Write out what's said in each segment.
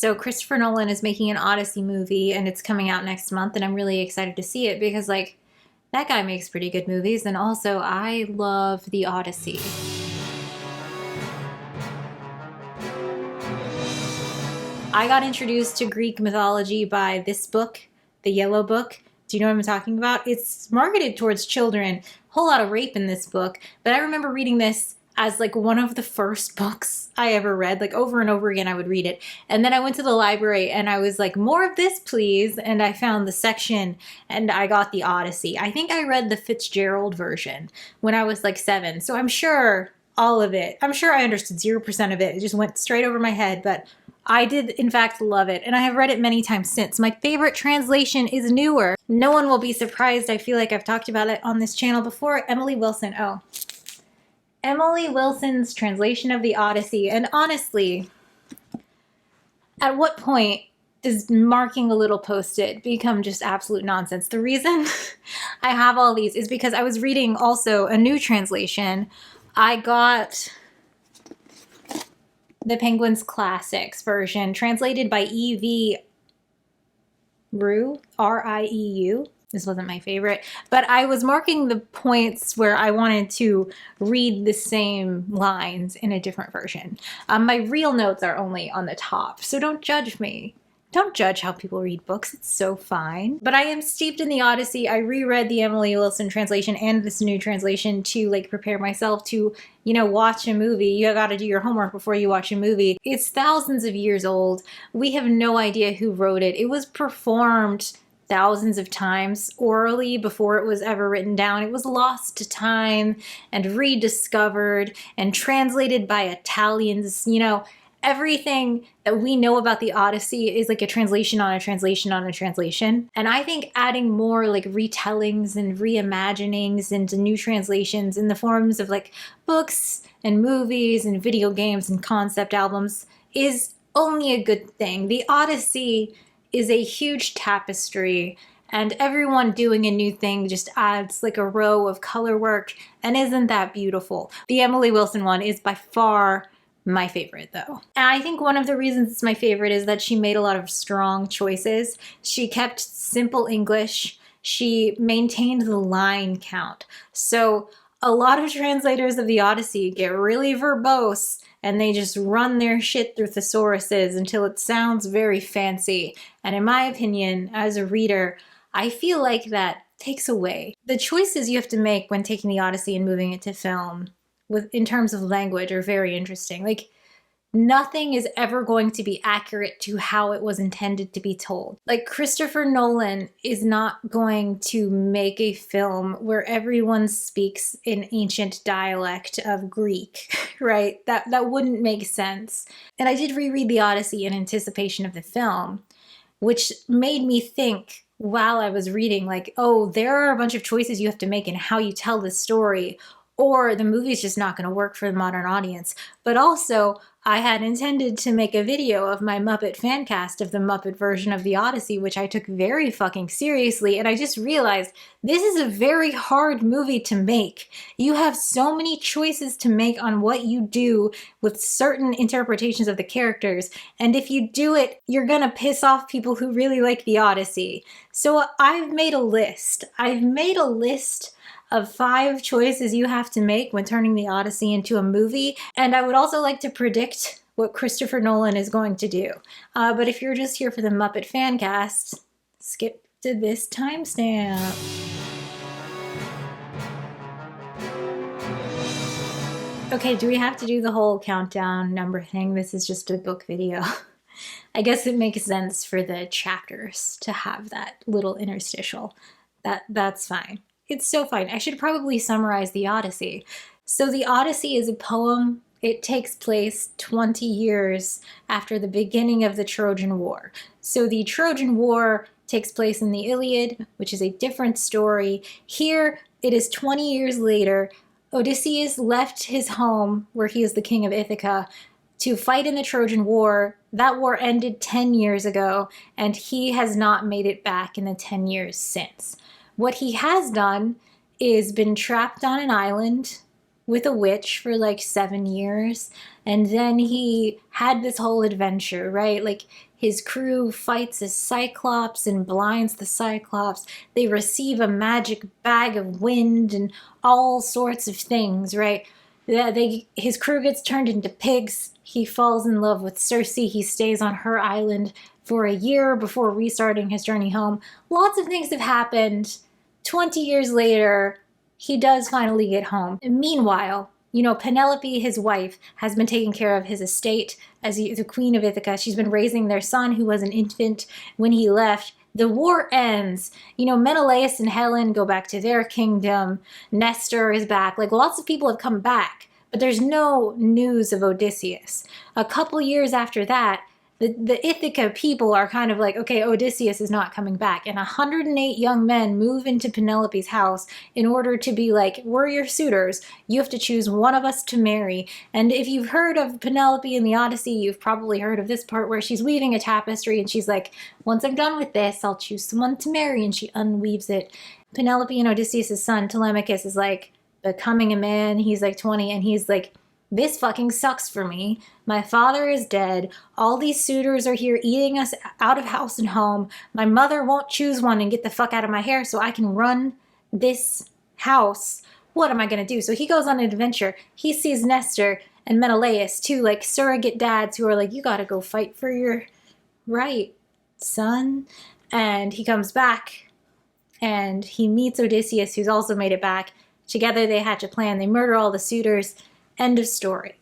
So Christopher Nolan is making an Odyssey movie and it's coming out next month, and I'm really excited to see it because, like, that guy makes pretty good movies, and also I love the Odyssey. I got introduced to Greek mythology by this book, The Yellow Book. Do you know what I'm talking about? It's marketed towards children. A whole lot of rape in this book, but I remember reading this as like one of the first books I ever read. Like over and over again I would read it. And then I went to the library and I was like, more of this please. And I found the section and I got the Odyssey. I think I read the Fitzgerald version when I was like 7. So I'm sure all of it, I'm sure I understood 0% of it. It just went straight over my head, but I did in fact love it, and I have read it many times since. My favorite translation is newer. No one will be surprised. I feel like I've talked about it on this channel before. Emily Wilson. Oh. Emily Wilson's translation of the Odyssey. And honestly, at what point does marking a little post-it become just absolute nonsense? The reason I have all these is because I was reading also a new translation. I got the Penguin's Classics version, translated by E.V. Rue, R-I-E-U. This wasn't my favorite, but I was marking the points where I wanted to read the same lines in a different version. My real notes are only on the top, so don't judge me. Don't judge how people read books, it's so fine. But I am steeped in the Odyssey. I reread the Emily Wilson translation and this new translation to like prepare myself to, you know, watch a movie. You gotta do your homework before you watch a movie. It's thousands of years old. We have no idea who wrote it. It was performed thousands of times orally before it was ever written down. It was lost to time and rediscovered and translated by Italians, you know. Everything that we know about the Odyssey is like a translation on a translation on a translation. And I think adding more like retellings and reimaginings into new translations in the forms of like books and movies and video games and concept albums is only a good thing. The Odyssey is a huge tapestry, and everyone doing a new thing just adds like a row of color work, and isn't that beautiful? The Emily Wilson one is by far my favorite though. And I think one of the reasons it's my favorite is that she made a lot of strong choices. She kept simple English. She maintained the line count. So a lot of translators of the Odyssey get really verbose and they just run their shit through thesauruses until it sounds very fancy. And in my opinion, as a reader, I feel like that takes away. The choices you have to make when taking the Odyssey and moving it to film in terms of language are very interesting. Like, nothing is ever going to be accurate to how it was intended to be told. Like, Christopher Nolan is not going to make a film where everyone speaks in ancient dialect of Greek, right? That wouldn't make sense. And I did reread the Odyssey in anticipation of the film, which made me think while I was reading, like, oh, there are a bunch of choices you have to make in how you tell this story, or the movie's just not going to work for the modern audience. But also, I had intended to make a video of my Muppet fan cast of the Muppet version of the Odyssey, which I took very fucking seriously, and I just realized this is a very hard movie to make. You have so many choices to make on what you do with certain interpretations of the characters, and if you do it, you're gonna piss off people who really like the Odyssey. So I've made a list. I've made a list of 5 choices you have to make when turning the Odyssey into a movie, and I would also like to predict what Christopher Nolan is going to do. But if you're just here for the Muppet fan cast, skip to this timestamp. Okay, do we have to do the whole countdown number thing? This is just a book video. I guess it makes sense for the chapters to have that little interstitial. That's fine. It's so fine. I should probably summarize the Odyssey. So the Odyssey is a poem. It takes place 20 years after the beginning of the Trojan War. So the Trojan War takes place in the Iliad, which is a different story. Here, it is 20 years later. Odysseus left his home, where he is the king of Ithaca, to fight in the Trojan War. That war ended 10 years ago, and he has not made it back in the 10 years since. What he has done is been trapped on an island with a witch for like 7 years, And then he had this whole adventure, right? Like his crew fights a Cyclops and blinds the Cyclops. They receive a magic bag of wind and all sorts of things, right? His crew gets turned into pigs. He falls in love with Circe. He stays on her island for a year before restarting his journey home. Lots of things have happened. 20 years later, he does finally get home. And meanwhile, Penelope, his wife, has been taking care of his estate as the queen of Ithaca. She's been raising their son, who was an infant when he left. The war ends. Menelaus and Helen go back to their kingdom. Nestor is back. Like, lots of people have come back, but there's no news of Odysseus. A couple years after that, the Ithaca people are kind of like, okay, Odysseus is not coming back. And 108 young men move into Penelope's house in order to be like, we're your suitors. You have to choose one of us to marry. And if you've heard of Penelope in the Odyssey, you've probably heard of this part where she's weaving a tapestry and she's like, once I'm done with this, I'll choose someone to marry. And she unweaves it. Penelope and Odysseus' son, Telemachus, is like becoming a man. He's like 20 and he's like, this fucking sucks for me. My father is dead. All these suitors are here eating us out of house and home. My mother won't choose one and get the fuck out of my hair so I can run this house. What am I going to do? So he goes on an adventure. He sees Nestor and Menelaus, two like surrogate dads who are like, you got to go fight for your right, son. And he comes back and he meets Odysseus, who's also made it back. Together they hatch a plan. They murder all the suitors. End of story.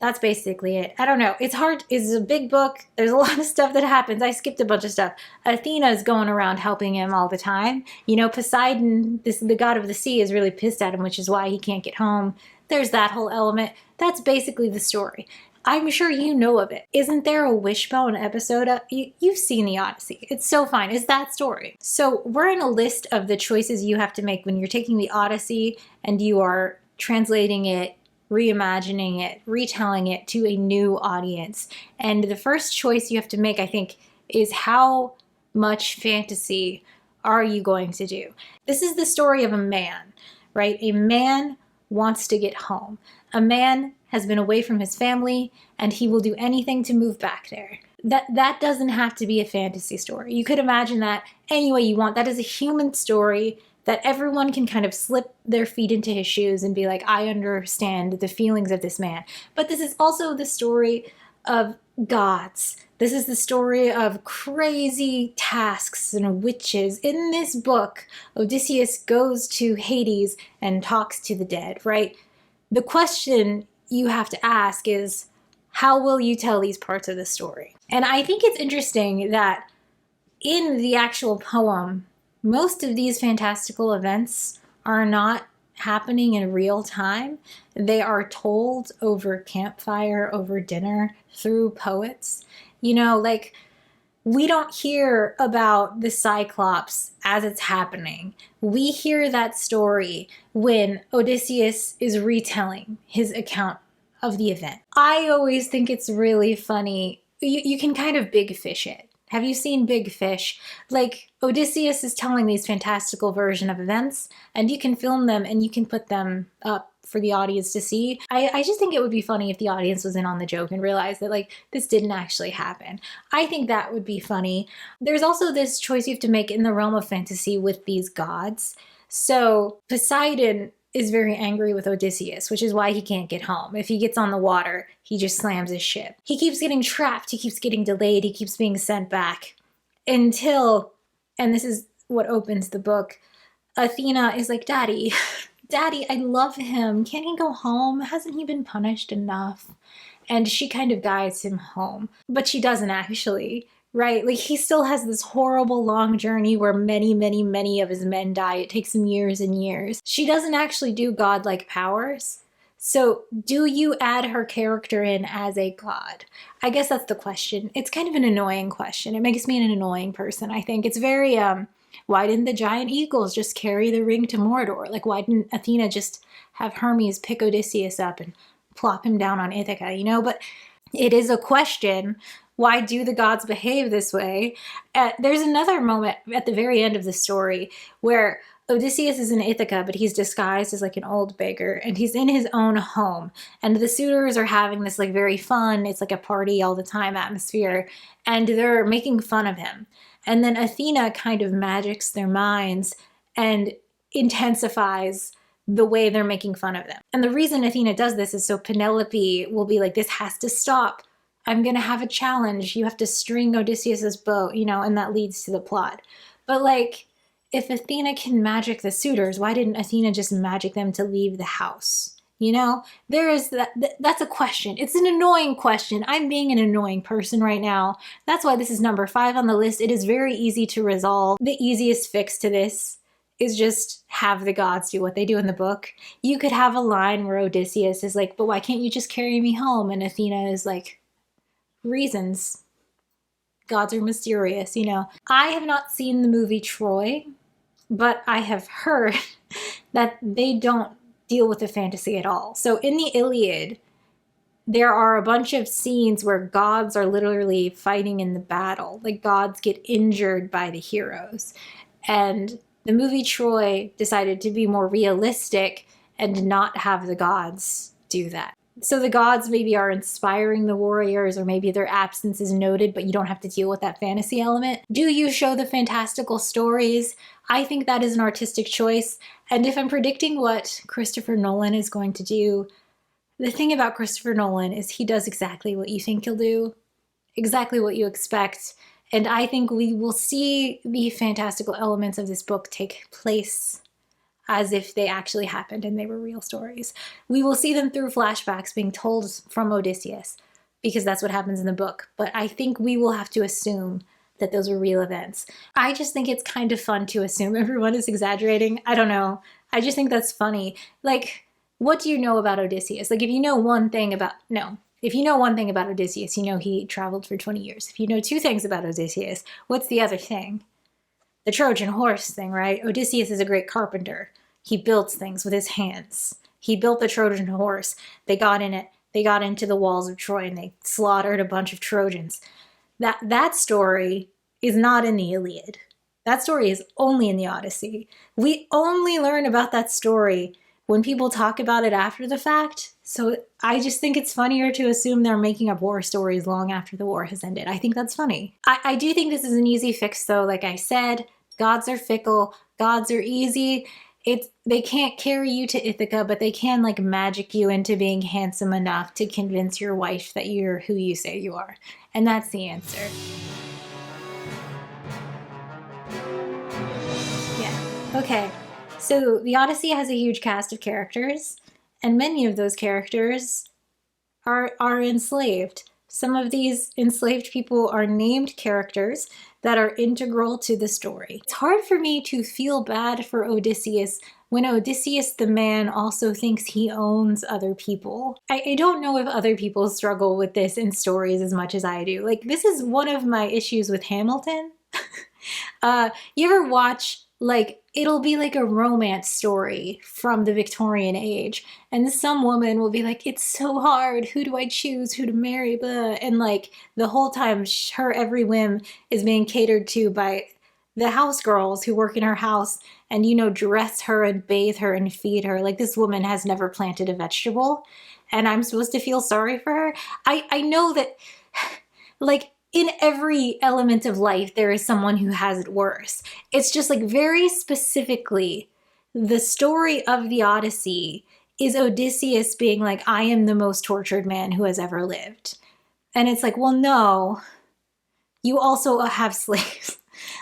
That's basically it. I don't know. It's hard. It's a big book. There's a lot of stuff that happens. I skipped a bunch of stuff. Athena is going around helping him all the time. Poseidon, the god of the sea, is really pissed at him, which is why he can't get home. There's that whole element. That's basically the story. I'm sure you know of it. Isn't there a Wishbone episode? You've seen the Odyssey. It's so fine. It's that story. So we're in a list of the choices you have to make when you're taking the Odyssey and you are translating it, reimagining it, retelling it to a new audience. And the first choice you have to make, I think, is how much fantasy are you going to do? This is the story of a man, right? A man wants to get home. A man has been away from his family and he will do anything to move back there. That doesn't have to be a fantasy story. You could imagine that any way you want. That is a human story that everyone can kind of slip their feet into his shoes and be like, I understand the feelings of this man. But this is also the story of gods. This is the story of crazy tasks and witches. In this book, Odysseus goes to Hades and talks to the dead, right? The question you have to ask is, how will you tell these parts of the story? And I think it's interesting that in the actual poem, most of these fantastical events are not happening in real time. They are told over campfire, over dinner, through poets. Like, we don't hear about the Cyclops as it's happening. We hear that story when Odysseus is retelling his account of the event. I always think it's really funny. You can kind of big fish it. Have you seen Big Fish? Like, Odysseus is telling these fantastical version of events, and you can film them and you can put them up for the audience to see. I just think it would be funny if the audience was in on the joke and realized that, like, this didn't actually happen. I think that would be funny. There's also this choice you have to make in the realm of fantasy with these gods. So Poseidon is very angry with Odysseus, which is why he can't get home. If he gets on the water, he just slams his ship. He keeps getting trapped, he keeps getting delayed, he keeps being sent back until, and this is what opens the book, Athena is like, Daddy, I love him. Can't he go home? Hasn't he been punished enough? And she kind of guides him home, but she doesn't actually. Right? Like, he still has this horrible long journey where many, many, many of his men die. It takes him years and years. She doesn't actually do godlike powers. So do you add her character in as a god? I guess that's the question. It's kind of an annoying question. It makes me an annoying person, I think. It's very, why didn't the giant eagles just carry the ring to Mordor? Like, why didn't Athena just have Hermes pick Odysseus up and plop him down on Ithaca, But it is a question. Why do the gods behave this way? There's another moment at the very end of the story where Odysseus is in Ithaca, but he's disguised as like an old beggar, and he's in his own home. And the suitors are having this like very fun, it's like a party all the time atmosphere, and they're making fun of him. And then Athena kind of magics their minds and intensifies the way they're making fun of them. And the reason Athena does this is so Penelope will be like, this has to stop. I'm gonna have a challenge. You have to string Odysseus's bow, you know, and that leads to the plot. But like, if Athena can magic the suitors, why didn't Athena just magic them to leave the house? You know, there is that's a question. It's an annoying question. I'm being an annoying person right now. That's why this is number 5 on the list. It is very easy to resolve. The easiest fix to this is just have the gods do what they do in the book. You could have a line where Odysseus is like, but why can't you just carry me home? And Athena is like, reasons. Gods are mysterious, you know. I have not seen the movie Troy, but I have heard that they don't deal with the fantasy at all. So in the Iliad, there are a bunch of scenes where gods are literally fighting in the battle. Like gods get injured by the heroes. And the movie Troy decided to be more realistic and not have the gods do that. So the gods maybe are inspiring the warriors, or maybe their absence is noted, but you don't have to deal with that fantasy element. Do you show the fantastical stories? I think that is an artistic choice. And if I'm predicting what Christopher Nolan is going to do, the thing about Christopher Nolan is he does exactly what you think he'll do, exactly what you expect. And I think we will see the fantastical elements of this book take place as if they actually happened and they were real stories. We will see them through flashbacks being told from Odysseus, because that's what happens in the book. But I think we will have to assume that those were real events. I just think it's kind of fun to assume everyone is exaggerating. I don't know. I just think that's funny. Like, what do you know about Odysseus? Like, if you know one thing about Odysseus, you know he traveled for 20 years. If you know 2 things about Odysseus, what's the other thing? The Trojan horse thing, right? Odysseus is a great carpenter. He builds things with his hands. He built the Trojan horse. They got in it. They got into the walls of Troy and they slaughtered a bunch of Trojans. That story is not in the Iliad. That story is only in the Odyssey. We only learn about that story when people talk about it after the fact. So I just think it's funnier to assume they're making up war stories long after the war has ended. I think that's funny. I do think this is an easy fix though. Like I said, gods are fickle. Gods are easy. They can't carry you to Ithaca, but they can like magic you into being handsome enough to convince your wife that you're who you say you are. And that's the answer. Yeah, okay. So the Odyssey has a huge cast of characters, and many of those characters are enslaved. Some of these enslaved people are named characters that are integral to the story. It's hard for me to feel bad for Odysseus when Odysseus the man also thinks he owns other people. I don't know if other people struggle with this in stories as much as I do. Like, this is one of my issues with Hamilton. You ever watch, like, it'll be like a romance story from the Victorian age, and some woman will be like, it's so hard, who do I choose, who to marry, blah. And like the whole time her every whim is being catered to by the house girls who work in her house and, you know, dress her and bathe her and feed her. Like, this woman has never planted a vegetable and I'm supposed to feel sorry for her. I know that, like, in every element of life, there is someone who has it worse. It's just like very specifically, the story of the Odyssey is Odysseus being like, I am the most tortured man who has ever lived. And it's like, well, no, you also have slaves.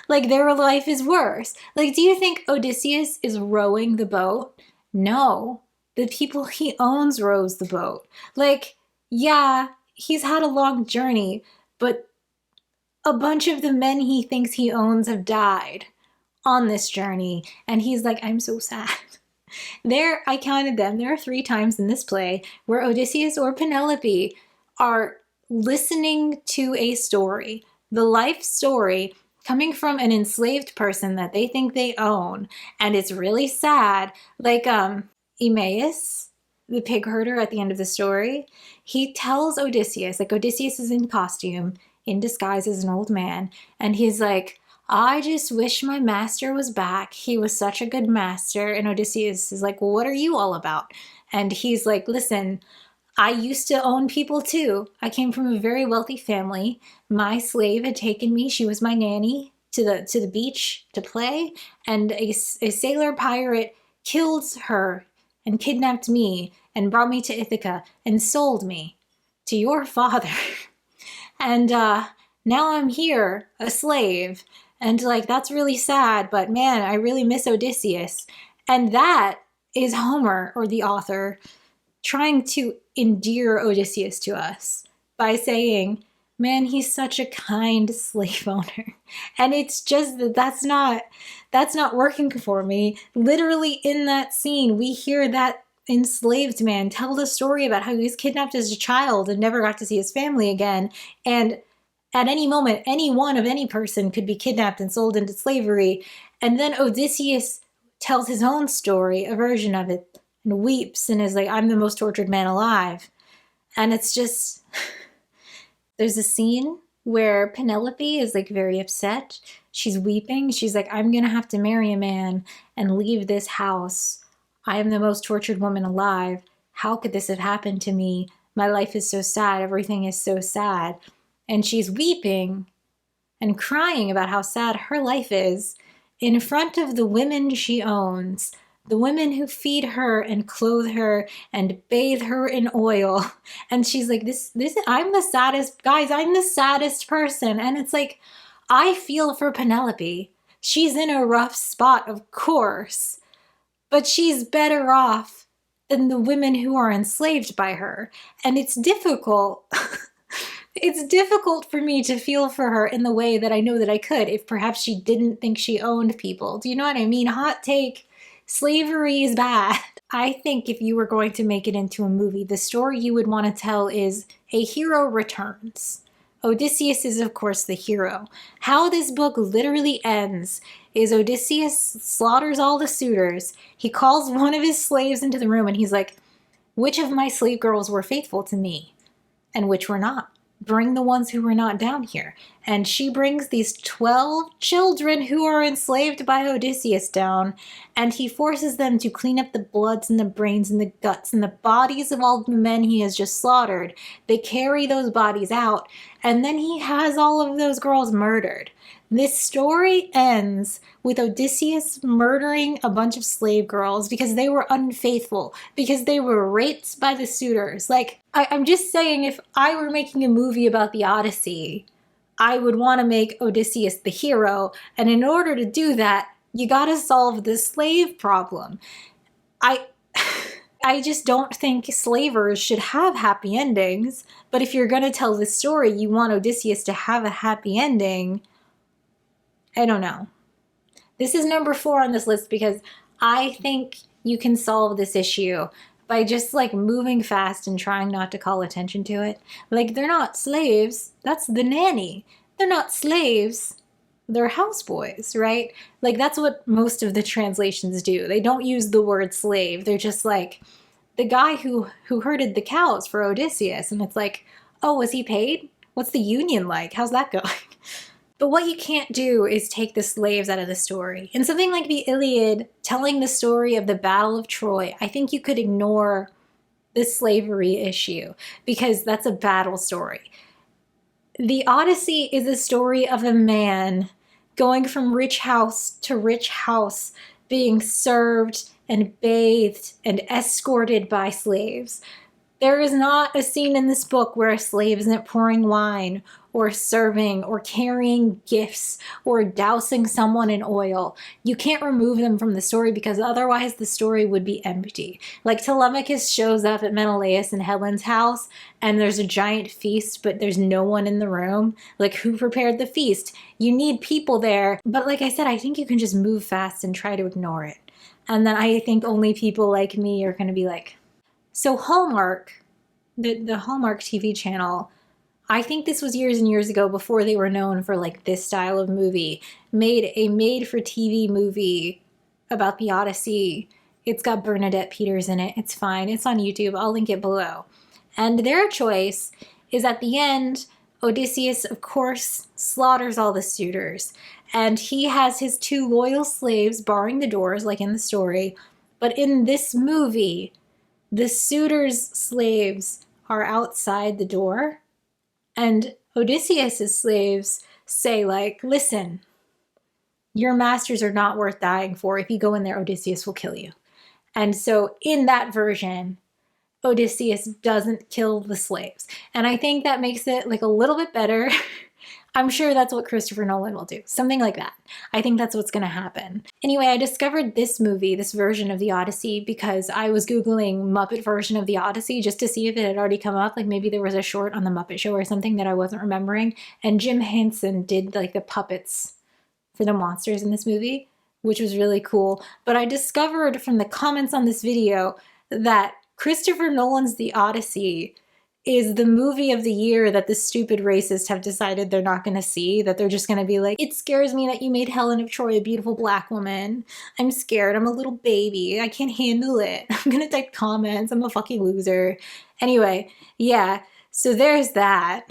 Like, their life is worse. Like, do you think Odysseus is rowing the boat? No, the people he owns rows the boat. Like, yeah, he's had a long journey, but a bunch of the men he thinks he owns have died on this journey. And he's like, I'm so sad. I counted them. There are 3 times in this play where Odysseus or Penelope are listening to a story, the life story coming from an enslaved person that they think they own. And it's really sad. Like Emmaus, the pig herder at the end of the story, he tells Odysseus, like Odysseus is in costume, in disguise as an old man, and he's like, I just wish my master was back. He was such a good master. And Odysseus is like, well, what are you all about? And he's like, listen, I used to own people too. I came from a very wealthy family. My slave had taken me. She was my nanny to the beach to play. And a sailor pirate killed her and kidnapped me and brought me to Ithaca and sold me to your father. And now I'm here, a slave. And like, that's really sad, but man, I really miss Odysseus. And that is Homer, or the author, trying to endear Odysseus to us by saying, man, he's such a kind slave owner. And it's just that's not working for me. Literally in that scene, we hear that enslaved man tell the story about how he was kidnapped as a child and never got to see his family again. And at any moment, any one of any person could be kidnapped and sold into slavery. And then Odysseus tells his own story, a version of it, and weeps and is like, I'm the most tortured man alive. And it's just, there's a scene where Penelope is like very upset. She's weeping. She's like, I'm going to have to marry a man and leave this house. I am the most tortured woman alive. How could this have happened to me? My life is so sad. Everything is so sad. And she's weeping and crying about how sad her life is in front of the women she owns, the women who feed her and clothe her and bathe her in oil. And she's like, this, I'm the saddest, guys, I'm the saddest person. And it's like, I feel for Penelope. She's in a rough spot, of course, but she's better off than the women who are enslaved by her. And it's difficult. It's difficult for me to feel for her in the way that I know that I could if perhaps she didn't think she owned people. Do you know what I mean? Hot take, slavery is bad. I think if you were going to make it into a movie, the story you would want to tell is a hero returns. Odysseus is, of course, the hero. How this book literally ends is Odysseus slaughters all the suitors. He calls one of his slaves into the room and he's like, which of my slave girls were faithful to me and which were not? Bring the ones who were not down here. And she brings these 12 children who are enslaved by Odysseus down, and he forces them to clean up the bloods and the brains and the guts and the bodies of all the men he has just slaughtered. They carry those bodies out, and then he has all of those girls murdered. This story ends with Odysseus murdering a bunch of slave girls because they were unfaithful, because they were raped by the suitors. Like, I'm just saying, if I were making a movie about the Odyssey, I would want to make Odysseus the hero. And in order to do that, you gotta solve the slave problem. I just don't think slavers should have happy endings. But if you're gonna tell this story, you want Odysseus to have a happy ending. I don't know. This is number 4 on this list because I think you can solve this issue by just like moving fast and trying not to call attention to it. Like, they're not slaves. That's the nanny. They're not slaves. They're houseboys, right? Like, that's what most of the translations do. They don't use the word slave. They're just like, the guy who herded the cows for Odysseus. And it's like, oh, was he paid? What's the union like? How's that going? But what you can't do is take the slaves out of the story. In something like the Iliad, telling the story of the Battle of Troy, I think you could ignore the slavery issue because that's a battle story. The Odyssey is a story of a man going from rich house to rich house, being served and bathed and escorted by slaves. There is not a scene in this book where a slave isn't pouring wine or serving or carrying gifts or dousing someone in oil. You can't remove them from the story because otherwise the story would be empty. Like, Telemachus shows up at Menelaus and Helen's house and there's a giant feast, but there's no one in the room. Like, who prepared the feast? You need people there. But like I said, I think you can just move fast and try to ignore it. And then I think only people like me are going to be like, so Hallmark, the Hallmark TV channel, I think this was years and years ago before they were known for like this style of movie, made a made-for-TV movie about the Odyssey. It's got Bernadette Peters in it. It's fine. It's on YouTube. I'll link it below. And their choice is at the end, Odysseus, of course, slaughters all the suitors. And he has his 2 loyal slaves barring the doors, like in the story. But in this movie, the suitors' slaves are outside the door. And Odysseus' slaves say, like, listen, your masters are not worth dying for. If you go in there, Odysseus will kill you. And so in that version, Odysseus doesn't kill the slaves. And I think that makes it like a little bit better. I'm sure that's what Christopher Nolan will do. Something like that. I think that's what's going to happen. Anyway, I discovered this movie, this version of the Odyssey, because I was Googling Muppet version of the Odyssey just to see if it had already come up. Like maybe there was a short on the Muppet Show or something that I wasn't remembering. And Jim Henson did like the puppets for the monsters in this movie, which was really cool. But I discovered from the comments on this video that Christopher Nolan's The Odyssey is the movie of the year that the stupid racists have decided they're not going to see, that they're just going to be like, it scares me that you made Helen of Troy a beautiful black woman. I'm scared. I'm a little baby. I can't handle it. I'm going to type comments. I'm a fucking loser. Anyway, yeah, so there's that.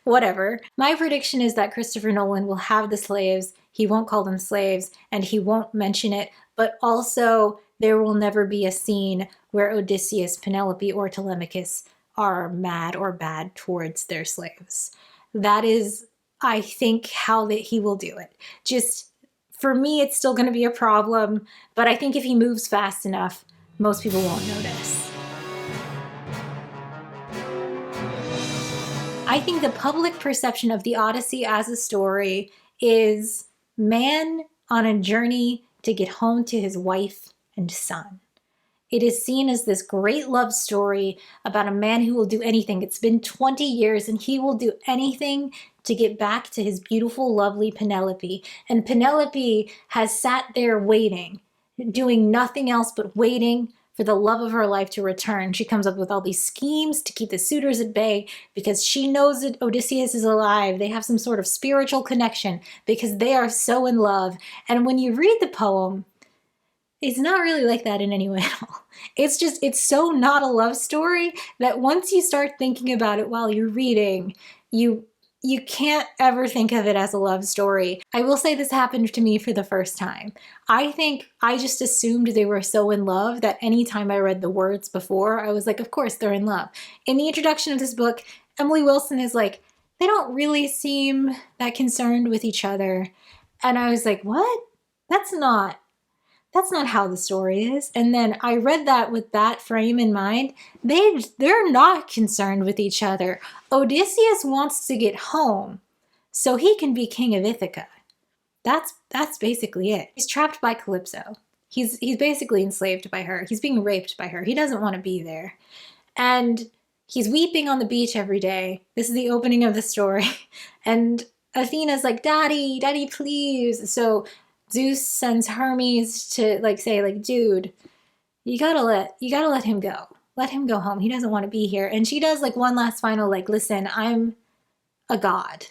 Whatever. My prediction is that Christopher Nolan will have the slaves. He won't call them slaves and he won't mention it, but also there will never be a scene where Odysseus, Penelope, or Telemachus are mad or bad towards their slaves. That is, I think, how that he will do it. Just, for me, it's still going to be a problem, but I think if he moves fast enough, most people won't notice. I think the public perception of the Odyssey as a story is man on a journey to get home to his wife and son. It is seen as this great love story about a man who will do anything. It's been 20 years and he will do anything to get back to his beautiful, lovely Penelope. And Penelope has sat there waiting, doing nothing else but waiting for the love of her life to return. She comes up with all these schemes to keep the suitors at bay because she knows that Odysseus is alive. They have some sort of spiritual connection because they are so in love. And when you read the poem, it's not really like that in any way at all. It's just, it's so not a love story that once you start thinking about it while you're reading, you can't ever think of it as a love story. I will say this happened to me for the first time. I think I just assumed they were so in love that anytime I read the words before, I was like, of course they're in love. In the introduction of this book, Emily Wilson is like, they don't really seem that concerned with each other. And I was like, what? That's not how the story is. And then I read that with that frame in mind. They're not concerned with each other. Odysseus wants to get home so he can be king of Ithaca. That's basically it. He's trapped by Calypso. He's basically enslaved by her. He's being raped by her. He doesn't want to be there. And he's weeping on the beach every day. This is the opening of the story. And Athena's like, Daddy, please. So Zeus sends Hermes to say dude, you gotta let him go. Let him go home. He doesn't want to be here. And she does one last final listen, I'm a god.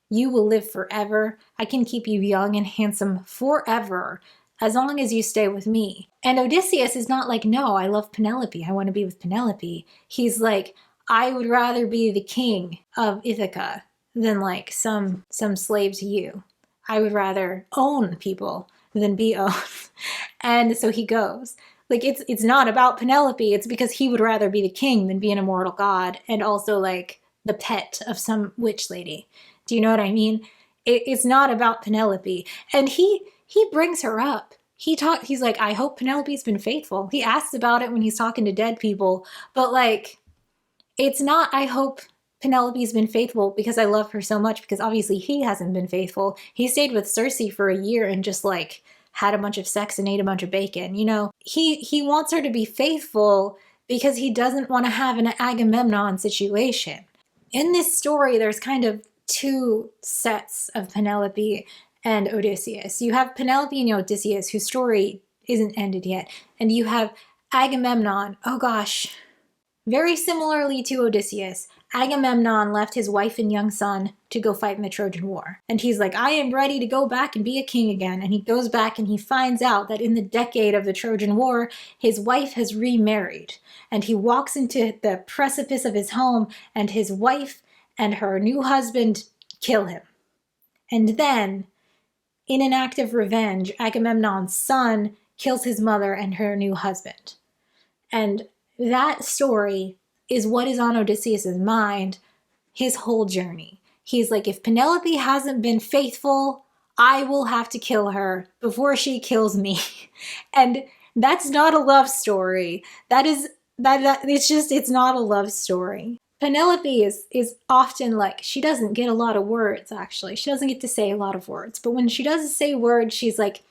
You will live forever. I can keep you young and handsome forever as long as you stay with me. And Odysseus is not like, no, I love Penelope. I want to be with Penelope. He's like, I would rather be the king of Ithaca than some slave to you. I would rather own people than be owned. And so he goes. It's not about Penelope. It's because he would rather be the king than be an immortal god and also the pet of some witch lady. Do you know what I mean? It's not about Penelope. And he brings her up. He's like, I hope Penelope's been faithful. He asks about it when he's talking to dead people. But it's not, I hope Penelope's been faithful because I love her so much, because obviously he hasn't been faithful. He stayed with Circe for a year and just had a bunch of sex and ate a bunch of bacon. He wants her to be faithful because he doesn't want to have an Agamemnon situation. In this story, there's kind of two sets of Penelope and Odysseus. You have Penelope and Odysseus, whose story isn't ended yet. And you have Agamemnon. Oh gosh. Very similarly to Odysseus, Agamemnon left his wife and young son to go fight in the Trojan War. And he's like, I am ready to go back and be a king again. And he goes back and he finds out that in the decade of the Trojan War, his wife has remarried. And he walks into the precipice of his home and his wife and her new husband kill him. And then, in an act of revenge, Agamemnon's son kills his mother and her new husband. And that story is what is on Odysseus' mind his whole journey. He's like, if Penelope hasn't been faithful, I will have to kill her before she kills me. And that's not a love story. It's not a love story. Penelope is often like, she doesn't get a lot of words, actually. She doesn't get to say a lot of words. But when she does say words, she's like,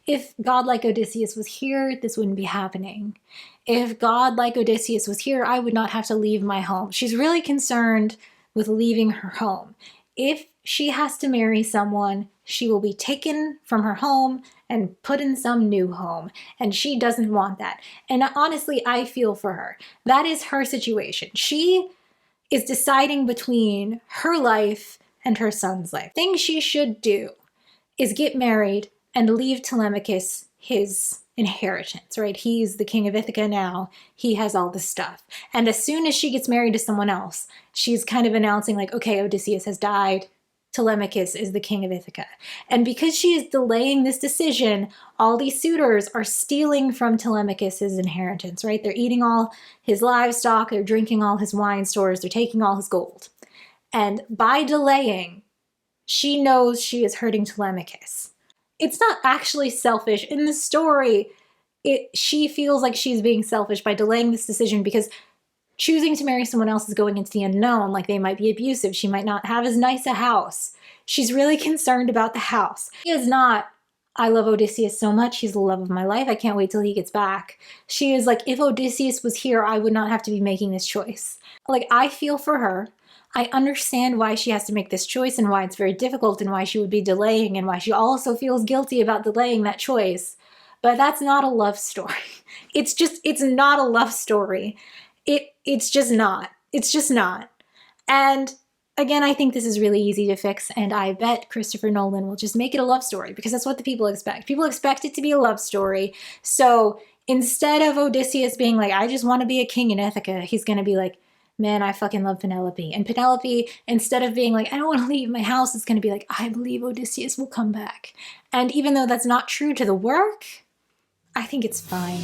if God like Odysseus was here, this wouldn't be happening. If God like Odysseus was here, I would not have to leave my home. She's really concerned with leaving her home. If she has to marry someone, she will be taken from her home and put in some new home. And she doesn't want that. And honestly, I feel for her. That is her situation. She is deciding between her life and her son's life. The thing she should do is get married and leave Telemachus his inheritance, right? He's the king of Ithaca now. He has all this stuff. And as soon as she gets married to someone else, she's kind of announcing like, okay, Odysseus has died. Telemachus is the king of Ithaca. And because she is delaying this decision, all these suitors are stealing from Telemachus' inheritance, right? They're eating all his livestock, they're drinking all his wine stores, they're taking all his gold. And by delaying, she knows she is hurting Telemachus. It's not actually selfish. In the story, she feels like she's being selfish by delaying this decision because choosing to marry someone else is going into the unknown, like they might be abusive. She might not have as nice a house. She's really concerned about the house. She is not, I love Odysseus so much. He's the love of my life. I can't wait till he gets back. She is like, if Odysseus was here, I would not have to be making this choice. Like, I feel for her. I understand why she has to make this choice and why it's very difficult and why she would be delaying and why she also feels guilty about delaying that choice. But that's not a love story. It's not a love story. It's just not. It's just not. And again, I think this is really easy to fix, and I bet Christopher Nolan will just make it a love story because that's what the people expect. People expect it to be a love story. So instead of Odysseus being like, I just want to be a king in Ithaca, he's going to be like, man, I fucking love Penelope. And Penelope, instead of being like, I don't want to leave my house, it's going to be like, I believe Odysseus will come back. And even though that's not true to the work, I think it's fine.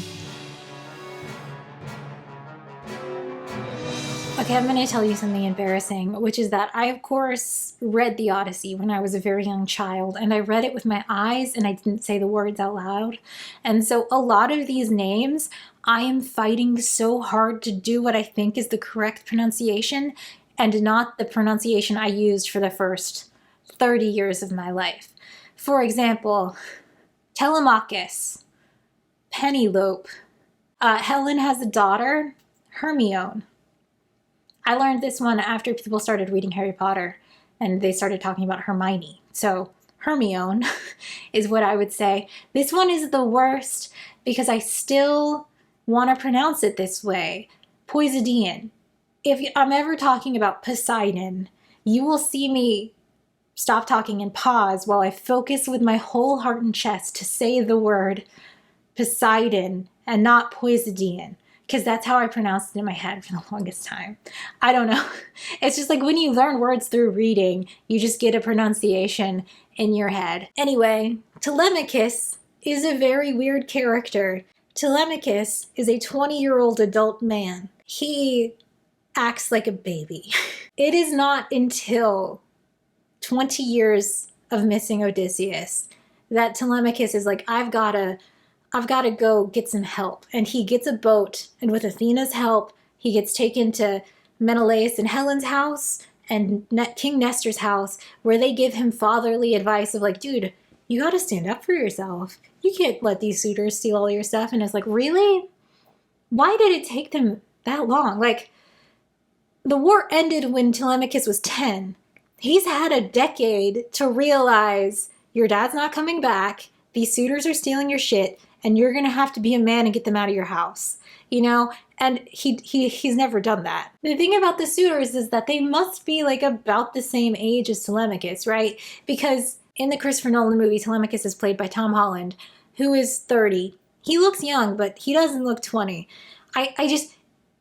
Okay, I'm going to tell you something embarrassing, which is that I, of course, read the Odyssey when I was a very young child, and I read it with my eyes, and I didn't say the words out loud. And so a lot of these names, I am fighting so hard to do what I think is the correct pronunciation, and not the pronunciation I used for the first 30 years of my life. For example, Telemachus, Penelope, Helen has a daughter, Hermione. I learned this one after people started reading Harry Potter and they started talking about Hermione. So Hermione is what I would say. This one is the worst because I still want to pronounce it this way. Poseidon. If I'm ever talking about Poseidon, you will see me stop talking and pause while I focus with my whole heart and chest to say the word Poseidon and not Poseidon. Because that's how I pronounced it in my head for the longest time. I don't know. It's just like when you learn words through reading, you just get a pronunciation in your head. Anyway, Telemachus is a very weird character. Telemachus is a 20-year-old adult man. He acts like a baby. It is not until 20 years of missing Odysseus that Telemachus is like, I've got to go get some help. And he gets a boat, and with Athena's help, he gets taken to Menelaus and Helen's house and King Nestor's house, where they give him fatherly advice of like, dude, you gotta stand up for yourself. You can't let these suitors steal all your stuff. And it's like, really? Why did it take them that long? Like, the war ended when Telemachus was 10. He's had a decade to realize your dad's not coming back, these suitors are stealing your shit, and you're going to have to be a man and get them out of your house, you know? And he's never done that. The thing about the suitors is that they must be like about the same age as Telemachus, right? Because in the Christopher Nolan movie, Telemachus is played by Tom Holland, who is 30. He looks young, but he doesn't look 20.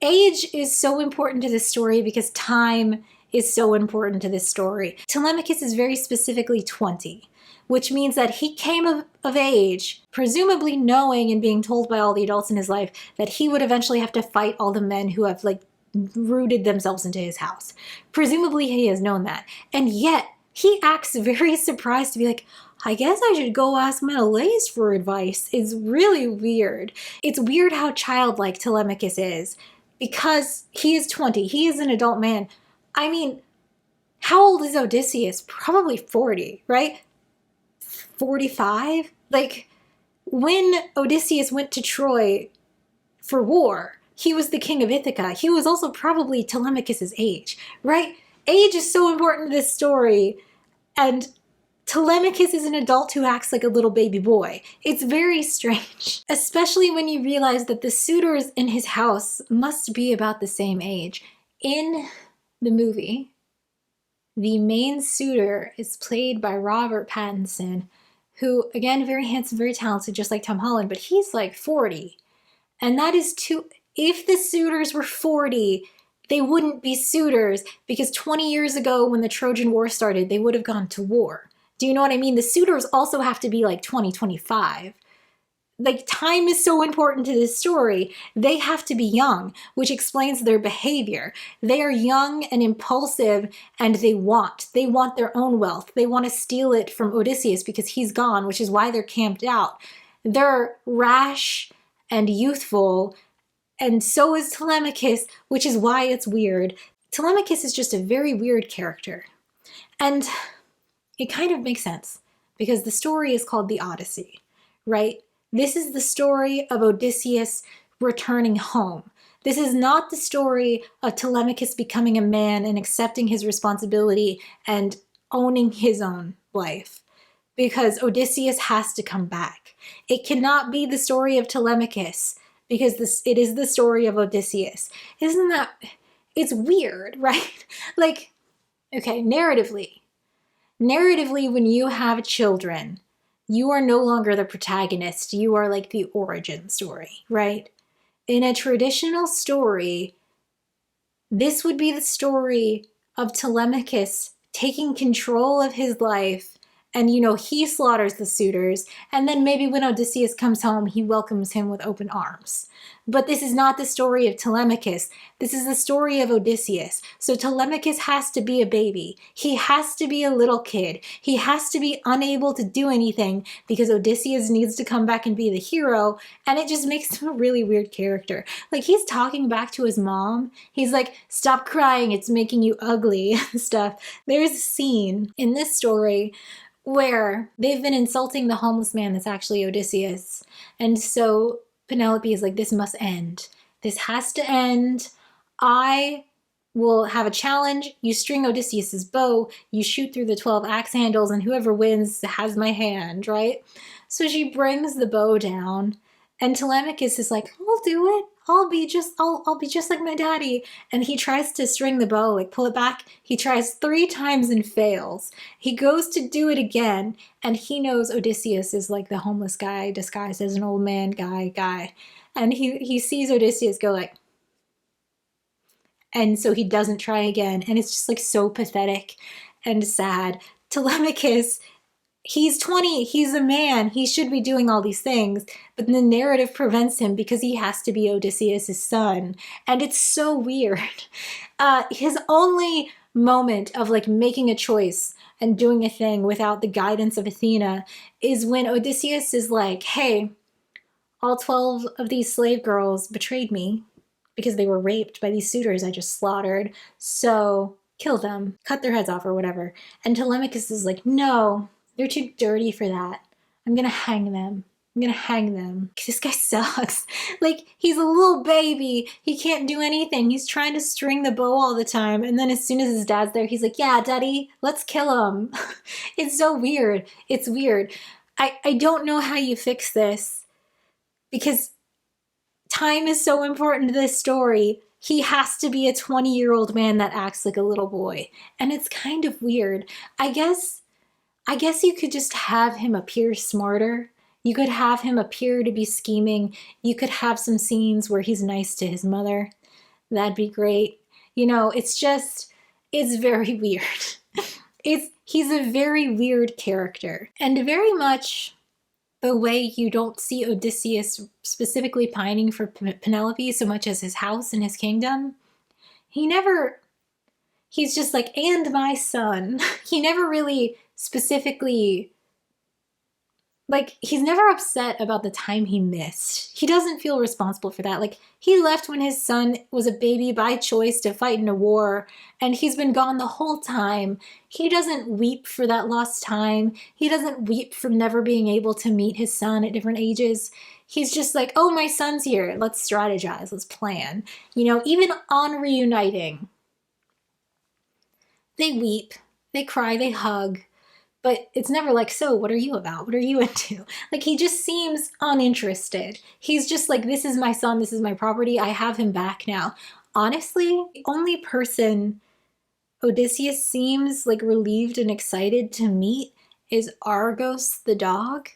Age is so important to this story because time is so important to this story. Telemachus is very specifically 20, which means that he came of age, presumably knowing and being told by all the adults in his life that he would eventually have to fight all the men who have like rooted themselves into his house. Presumably he has known that. And yet he acts very surprised to be like, I guess I should go ask Menelaus for advice. It's really weird. It's weird how childlike Telemachus is because he is 20. He is an adult man. I mean, how old is Odysseus? Probably 40, right? 45? Like, when Odysseus went to Troy for war, he was the king of Ithaca. He was also probably Telemachus's age, right? Age is so important to this story, and Telemachus is an adult who acts like a little baby boy. It's very strange, especially when you realize that the suitors in his house must be about the same age. In the movie, the main suitor is played by Robert Pattinson, who, again, very handsome, very talented, just like Tom Holland, but he's like 40. And that is too... If the suitors were 40, they wouldn't be suitors, because 20 years ago when the Trojan War started, they would have gone to war. Do you know what I mean? The suitors also have to be like 20, 25. Like, time is so important to this story. They have to be young, which explains their behavior. They are young and impulsive, and they want their own wealth. They want to steal it from Odysseus because he's gone, which is why they're camped out. They're rash and youthful, and so is Telemachus, which is why it's weird. Telemachus is just a very weird character. And it kind of makes sense, because the story is called the Odyssey, right? This is the story of Odysseus returning home. This is not the story of Telemachus becoming a man and accepting his responsibility and owning his own life, because Odysseus has to come back. It cannot be the story of Telemachus, because it is the story of Odysseus. Isn't that... It's weird, right? Like, okay, narratively, when you have children, you are no longer the protagonist. You are like the origin story, right? In a traditional story, this would be the story of Telemachus taking control of his life, and, you know, he slaughters the suitors, and then maybe when Odysseus comes home, he welcomes him with open arms. But this is not the story of Telemachus. This is the story of Odysseus. So Telemachus has to be a baby. He has to be a little kid. He has to be unable to do anything because Odysseus needs to come back and be the hero, and it just makes him a really weird character. Like, he's talking back to his mom. He's like, stop crying, it's making you ugly, and stuff. There's a scene in this story where they've been insulting the homeless man that's actually Odysseus. And so Penelope is like, this must end. This has to end. I will have a challenge. You string Odysseus's bow, you shoot through the 12 axe handles, and whoever wins has my hand, right? So she brings the bow down, and Telemachus is like, I'll do it. I'll be just like my daddy. And he tries to string the bow, like pull it back. He tries 3 times and fails. He goes to do it again, and he knows Odysseus is like the homeless guy disguised as an old man guy. And he sees Odysseus go like, and so he doesn't try again. And it's just like so pathetic and sad. Telemachus, he's 20, he's a man, he should be doing all these things, but the narrative prevents him because he has to be Odysseus' son. And it's so weird. His only moment of like making a choice and doing a thing without the guidance of Athena is when Odysseus is like, hey, all 12 of these slave girls betrayed me because they were raped by these suitors I just slaughtered, so kill them, cut their heads off or whatever. And Telemachus is like, no, they're too dirty for that. I'm gonna hang them. This guy sucks. Like, he's a little baby. He can't do anything. He's trying to string the bow all the time. And then as soon as his dad's there, he's like, yeah, daddy, let's kill him. It's so weird. It's weird. I don't know how you fix this, because time is so important to this story. He has to be a 20-year-old man that acts like a little boy. And it's kind of weird. I guess you could just have him appear smarter. You could have him appear to be scheming. You could have some scenes where he's nice to his mother. That'd be great. You know, it's It's very weird. He's a very weird character, and very much the way you don't see Odysseus specifically pining for Penelope so much as his house and his kingdom. He's just like, and my son. He never really specifically, like, he's never upset about the time he missed. He doesn't feel responsible for that. Like, he left when his son was a baby by choice to fight in a war, and he's been gone the whole time. He doesn't weep for that lost time. He doesn't weep for never being able to meet his son at different ages. He's just like, oh, my son's here. Let's strategize. Let's plan. You know, even on reuniting, they weep, they cry, they hug. But it's never like, so what are you about? What are you into? Like, he just seems uninterested. He's just like, this is my son, this is my property, I have him back now. Honestly, the only person Odysseus seems like relieved and excited to meet is Argos the dog.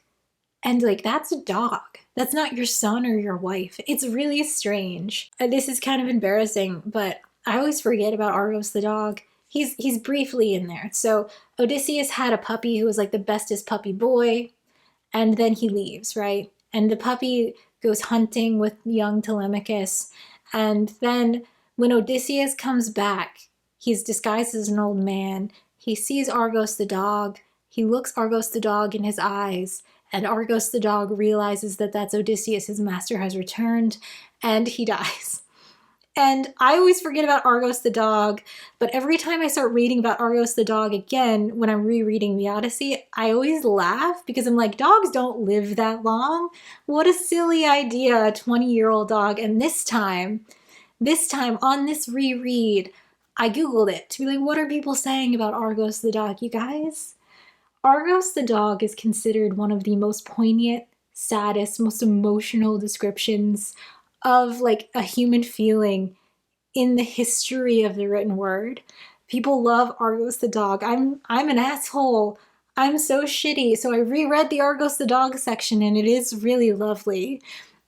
And like, that's a dog. That's not your son or your wife. It's really strange. This is kind of embarrassing, but I always forget about Argos the dog. He's briefly in there. So Odysseus had a puppy who was like the bestest puppy boy, and then he leaves, right? And the puppy goes hunting with young Telemachus, and then when Odysseus comes back, he's disguised as an old man. He sees Argos the dog. He looks Argos the dog in his eyes, and Argos the dog realizes that that's Odysseus, his master has returned, and he dies. And I always forget about Argos the dog, but every time I start reading about Argos the dog again, when I'm rereading the Odyssey, I always laugh because I'm like, dogs don't live that long. What a silly idea, a 20-year-old dog. And this time on this reread, I Googled it to be like, what are people saying about Argos the dog, you guys? Argos the dog is considered one of the most poignant, saddest, most emotional descriptions of like a human feeling in the history of the written word. People love Argos the dog. I'm an asshole. I'm so shitty. So I reread the Argos the dog section, and it is really lovely.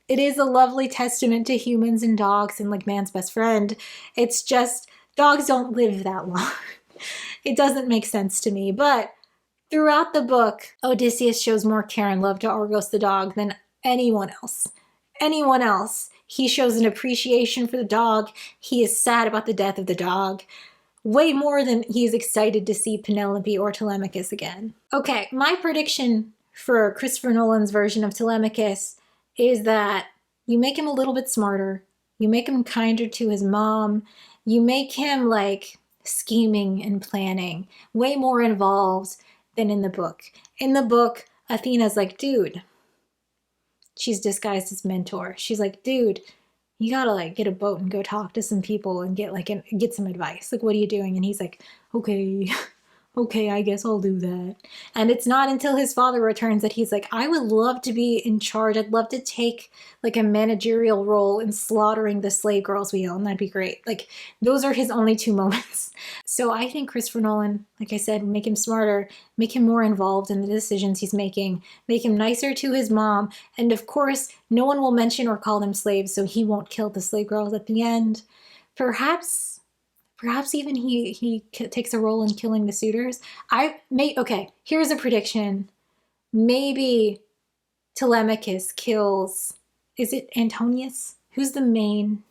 It is a lovely testament to humans and dogs and like man's best friend. It's just dogs don't live that long. It doesn't make sense to me. But throughout the book, Odysseus shows more care and love to Argos the dog than anyone else. Anyone else. He shows an appreciation for the dog. He is sad about the death of the dog. Way more than he is excited to see Penelope or Telemachus again. Okay, my prediction for Christopher Nolan's version of Telemachus is that you make him a little bit smarter. You make him kinder to his mom. You make him like scheming and planning. Way more involved than in the book. In the book, Athena's like, dude, she's disguised as mentor. She's like, dude, you gotta like get a boat and go talk to some people and get some advice. Like, what are you doing? And he's like, okay, I guess I'll do that. And it's not until his father returns that he's like, I would love to be in charge. I'd love to take like a managerial role in slaughtering the slave girls we own. That'd be great. Like, those are his only two moments. So I think Christopher Nolan, like I said, make him smarter, make him more involved in the decisions he's making, make him nicer to his mom. And of course, no one will mention or call them slaves, so he won't kill the slave girls at the end. Perhaps even he takes a role in killing the suitors. Okay, here's a prediction. Maybe Telemachus kills, is it Antonius? Who's the main?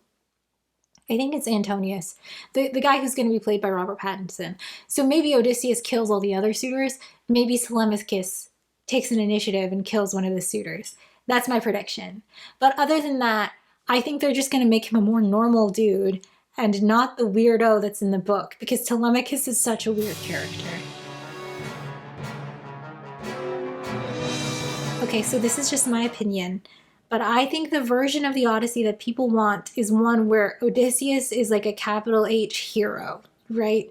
I think it's Antonius, the guy who's going to be played by Robert Pattinson. So maybe Odysseus kills all the other suitors. Maybe Telemachus takes an initiative and kills one of the suitors. That's my prediction. But other than that, I think they're just going to make him a more normal dude and not the weirdo that's in the book, because Telemachus is such a weird character. Okay, so this is just my opinion, but I think the version of the Odyssey that people want is one where Odysseus is like a capital H hero, right?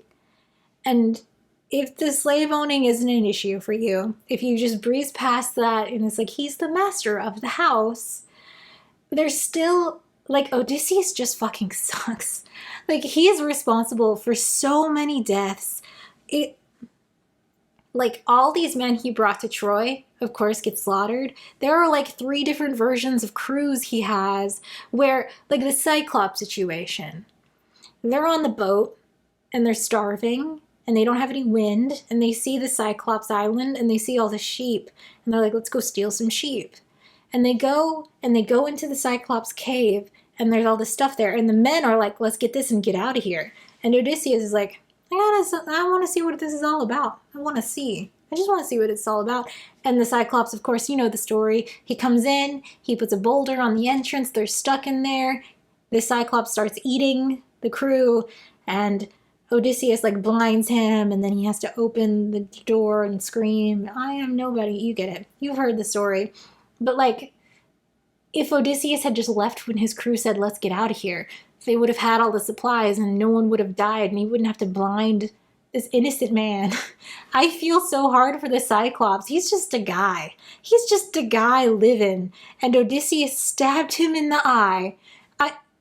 And if the slave owning isn't an issue for you, if you just breeze past that and it's like he's the master of the house, there's still, like, Odysseus just fucking sucks. Like, he is responsible for so many deaths. Like, all these men he brought to Troy, of course, get slaughtered. There are, like, 3 different versions of crews he has where, like, the Cyclops situation. They're on the boat. and they're starving and they don't have any wind, and they see the Cyclops Island and they see all the sheep, and they're like, let's go steal some sheep. And they go into the Cyclops cave, and there's all this stuff there, and the men are like, let's get this and get out of here. And Odysseus is like, I want to see what this is all about. I just want to see what it's all about. And the Cyclops, of course, you know the story. He comes in, he puts a boulder on the entrance, they're stuck in there. The Cyclops starts eating the crew, and Odysseus like blinds him, and then he has to open the door and scream, I am nobody. You get it. You've heard the story. But like, if Odysseus had just left when his crew said, let's get out of here, they would have had all the supplies and no one would have died, and he wouldn't have to blind this innocent man. I feel so hard for the Cyclops. He's just a guy. He's just a guy living, and Odysseus stabbed him in the eye.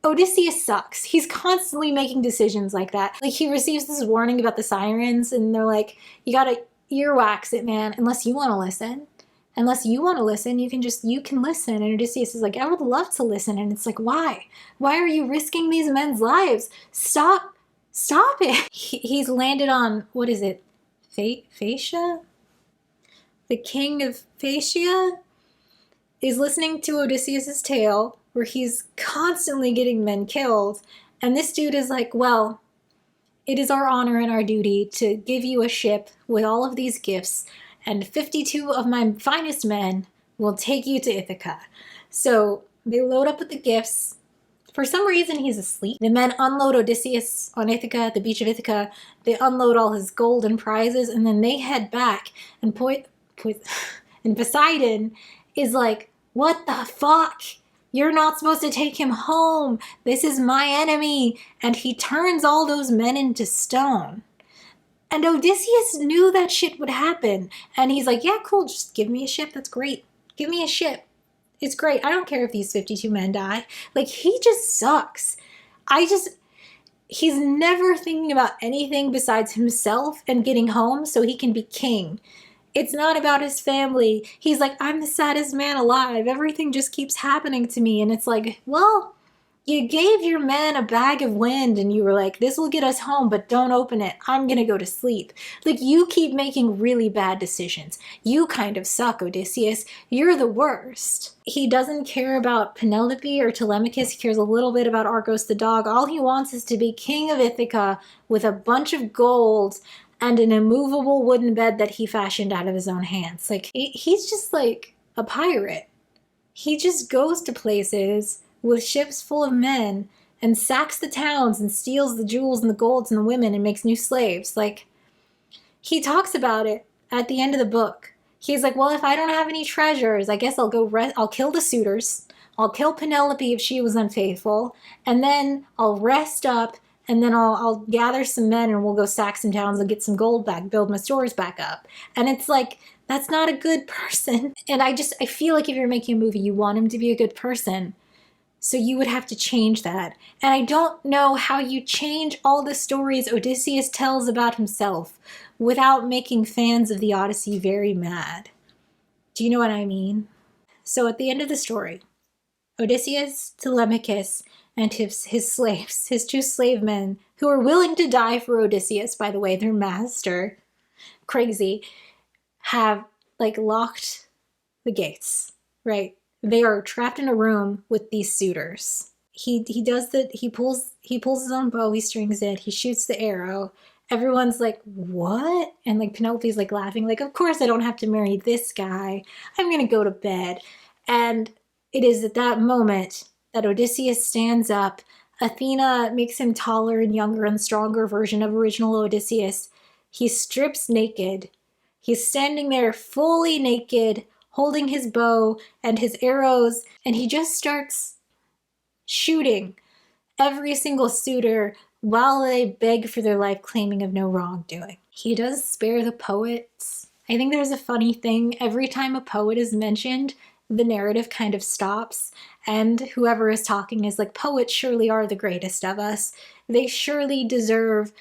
Odysseus sucks. He's constantly making decisions like that. Like, he receives this warning about the sirens, and they're like, you gotta earwax it, man, unless you want to listen. Unless you want to listen, you can listen. And Odysseus is like, I would love to listen. And it's like, why? Why are you risking these men's lives? Stop it. He's landed on, what is it? Phaeacia? The king of Phaeacia is listening to Odysseus's tale, where he's constantly getting men killed. And this dude is like, well, it is our honor and our duty to give you a ship with all of these gifts, and 52 of my finest men will take you to Ithaca. So they load up with the gifts. For some reason, he's asleep. The men unload Odysseus on Ithaca, at the beach of Ithaca. They unload all his gold and prizes, and then they head back. And Poseidon is like, what the fuck? You're not supposed to take him home. This is my enemy. And he turns all those men into stone. And Odysseus knew that shit would happen. And he's like, yeah, cool, just give me a ship. That's great. Give me a ship. It's great. I don't care if these 52 men die. Like, he just sucks. He's never thinking about anything besides himself and getting home so he can be king. It's not about his family. He's like, I'm the saddest man alive. Everything just keeps happening to me. And it's like, well, you gave your men a bag of wind and you were like, this will get us home, but don't open it. I'm going to go to sleep. Like, you keep making really bad decisions. You kind of suck, Odysseus. You're the worst. He doesn't care about Penelope or Telemachus. He cares a little bit about Argos the dog. All he wants is to be king of Ithaca with a bunch of gold and an immovable wooden bed that he fashioned out of his own hands. Like, he's just like a pirate. He just goes to places with ships full of men and sacks the towns and steals the jewels and the golds and the women and makes new slaves. Like, he talks about it at the end of the book. He's like, well, if I don't have any treasures, I guess I'll kill the suitors. I'll kill Penelope if she was unfaithful. And then I'll rest up, and then I'll gather some men and we'll go sack some towns and get some gold back, build my stores back up. And it's like, that's not a good person. And I feel like if you're making a movie, you want him to be a good person. So you would have to change that. And I don't know how you change all the stories Odysseus tells about himself without making fans of the Odyssey very mad. Do you know what I mean? So at the end of the story, Odysseus, Telemachus, and his slaves, his 2 slave men, who are willing to die for Odysseus, by the way, their master, crazy, have like locked the gates, right? They are trapped in a room with these suitors. He pulls his own bow, he strings it, he shoots the arrow. Everyone's like, what? And like Penelope's like laughing, like, of course I don't have to marry this guy. I'm gonna go to bed. And it is at that moment that Odysseus stands up. Athena makes him taller and younger and stronger version of original Odysseus. He strips naked. He's standing there fully naked, holding his bow and his arrows, and he just starts shooting every single suitor while they beg for their life, claiming of no wrongdoing. He does spare the poets. I think there's a funny thing. Every time a poet is mentioned, the narrative kind of stops, and whoever is talking is like, poets surely are the greatest of us. They surely deserve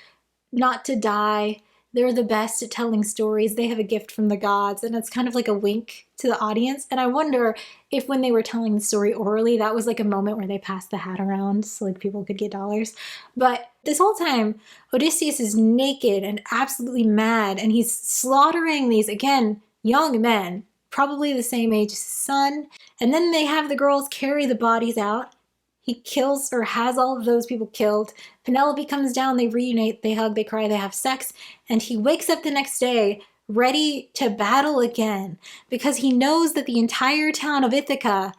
not to die. they're the best at telling stories. They have a gift from the gods, and it's kind of like a wink to the audience. And I wonder if when they were telling the story orally, that was like a moment where they passed the hat around so like people could get dollars. But this whole time, Odysseus is naked and absolutely mad, and he's slaughtering these, again, young men, probably the same age as his son. And then they have the girls carry the bodies out. He kills or has all of those people killed. Penelope comes down, they reunite, they hug, they cry, they have sex, and he wakes up the next day ready to battle again because he knows that the entire town of Ithaca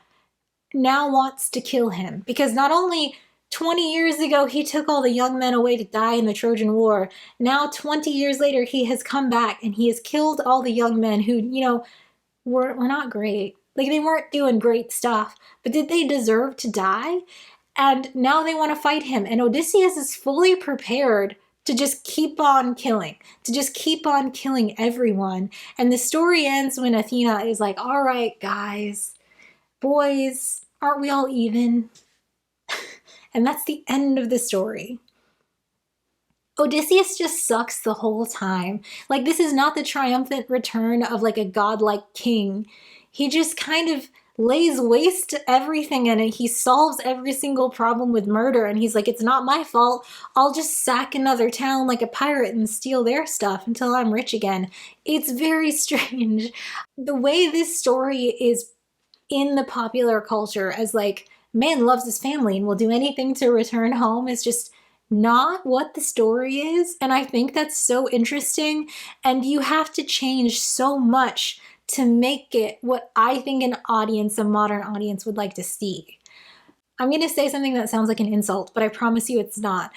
now wants to kill him. Because not only 20 years ago he took all the young men away to die in the Trojan War, now 20 years later he has come back and he has killed all the young men who, you know, were not great. Like, they weren't doing great stuff, but did they deserve to die? And now they want to fight him. And Odysseus is fully prepared to just keep on killing, everyone. And the story ends when Athena is like, all right, guys, boys, aren't we all even? And that's the end of the story. Odysseus just sucks the whole time. Like, this is not the triumphant return of like a godlike king. He just kind of lays waste to everything, and he solves every single problem with murder. And he's like, it's not my fault. I'll just sack another town like a pirate and steal their stuff until I'm rich again. It's very strange. The way this story is in the popular culture as like, man loves his family and will do anything to return home is just not what the story is. And I think that's so interesting. And you have to change so much to make it what I think an audience, a modern audience, would like to see. I'm going to say something that sounds like an insult, but I promise you it's not.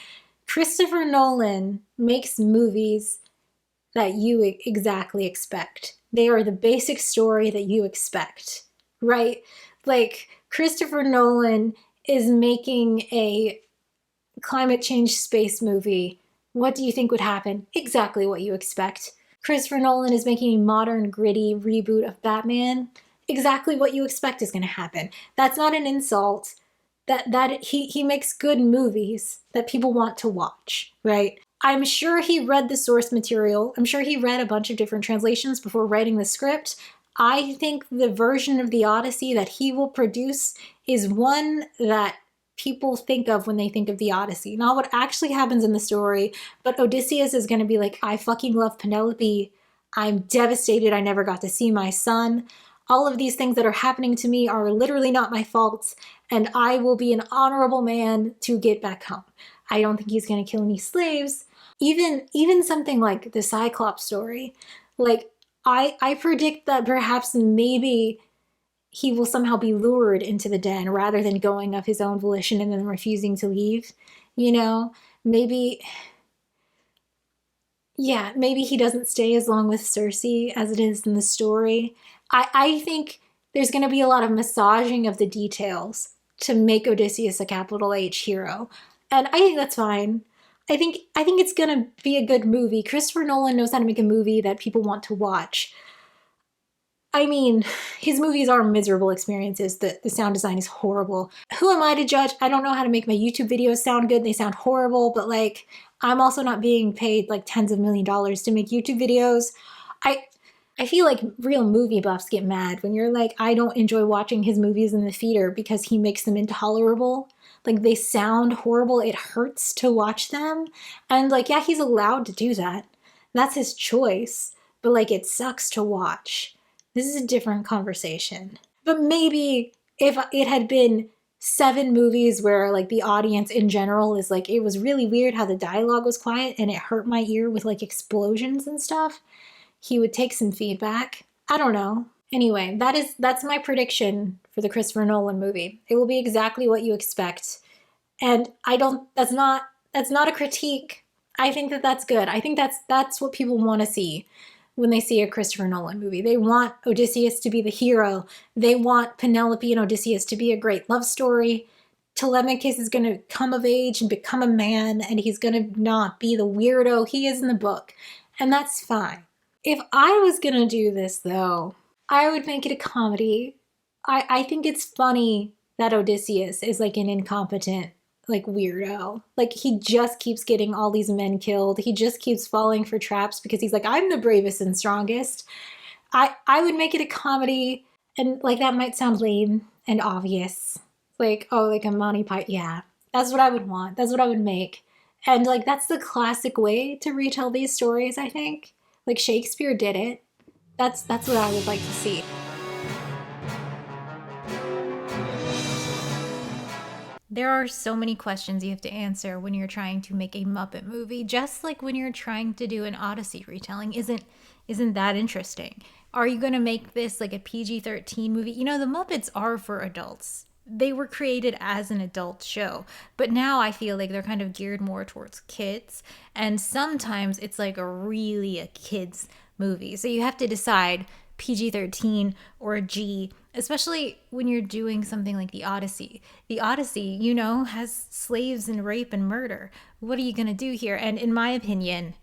Christopher Nolan makes movies that you exactly expect. They are the basic story that you expect, right? Like, Christopher Nolan is making a climate change space movie. What do you think would happen? Exactly what you expect. Christopher Nolan is making a modern, gritty reboot of Batman. Exactly what you expect is going to happen. That's not an insult. That he makes good movies that people want to watch, right? I'm sure he read the source material. I'm sure he read a bunch of different translations before writing the script. I think the version of the Odyssey that he will produce is one that people think of when they think of the Odyssey. Not what actually happens in the story, but Odysseus is going to be like, I fucking love Penelope. I'm devastated I never got to see my son. All of these things that are happening to me are literally not my fault, and I will be an honorable man to get back home. I don't think he's going to kill any slaves. Even something like the Cyclops story, like, I predict that perhaps maybe he will somehow be lured into the den rather than going of his own volition and then refusing to leave. You know, maybe he doesn't stay as long with Circe as it is in the story. I think there's going to be a lot of massaging of the details to make Odysseus a capital H hero. And I think that's fine. I think it's going to be a good movie. Christopher Nolan knows how to make a movie that people want to watch. I mean, his movies are miserable experiences. The sound design is horrible. Who am I to judge? I don't know how to make my YouTube videos sound good. They sound horrible, but like, I'm also not being paid like tens of $millions to make YouTube videos. I feel like real movie buffs get mad when you're like, I don't enjoy watching his movies in the theater because he makes them intolerable. Like, they sound horrible. It hurts to watch them. And like, yeah, he's allowed to do that. That's his choice. But like, it sucks to watch. This is a different conversation. But maybe if it had been 7 movies where like the audience in general is like, it was really weird how the dialogue was quiet and it hurt my ear with like explosions and stuff, he would take some feedback. I don't know. Anyway, that's my prediction for the Christopher Nolan movie. It will be exactly what you expect. And that's not a critique. I think that's good. I think that's what people want to see when they see a Christopher Nolan movie. They want Odysseus to be the hero. They want Penelope and Odysseus to be a great love story. Telemachus is going to come of age and become a man, and he's going to not be the weirdo he is in the book. And that's fine. If I was going to do this, though, I would make it a comedy. I think it's funny that Odysseus is like an incompetent like weirdo. Like he just keeps getting all these men killed. He just keeps falling for traps because he's like, I'm the bravest and strongest. I would make it a comedy, and like that might sound lame and obvious. Like, oh, like a Monty Python. Yeah, that's what I would want. That's what I would make. And like that's the classic way to retell these stories, I think. Like Shakespeare did it. That's what I would like to see. There are so many questions you have to answer when you're trying to make a Muppet movie, just like when you're trying to do an Odyssey retelling. Isn't that interesting? Are you going to make this like a PG-13 movie? You know, the Muppets are for adults. They were created as an adult show, but now I feel like they're kind of geared more towards kids, and sometimes it's like a kids movie. So you have to decide PG-13 or a G, especially when you're doing something like the Odyssey. The Odyssey, you know, has slaves and rape and murder. What are you going to do here? And in my opinion,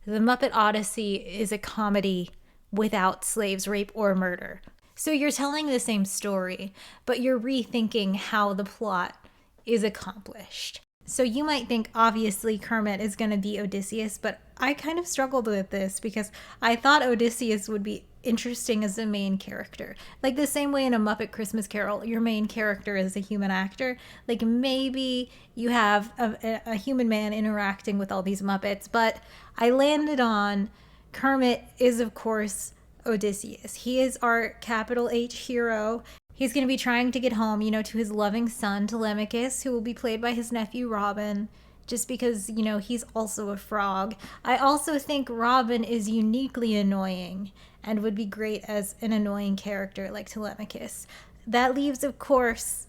the Muppet Odyssey is a comedy without slaves, rape, or murder. So you're telling the same story, but you're rethinking how the plot is accomplished. So you might think, obviously, Kermit is going to be Odysseus, but I kind of struggled with this because I thought Odysseus would be interesting as a main character. Like the same way in A Muppet Christmas Carol, your main character is a human actor. Like maybe you have a human man interacting with all these Muppets, but I landed on Kermit is, of course, Odysseus. He is our capital H hero. He's going to be trying to get home, you know, to his loving son, Telemachus, who will be played by his nephew, Robin, just because, you know, he's also a frog. I also think Robin is uniquely annoying and would be great as an annoying character like Telemachus. That leaves, of course,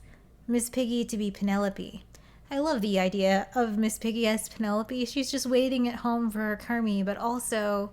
Miss Piggy to be Penelope. I love the idea of Miss Piggy as Penelope. She's just waiting at home for her Kermie, but also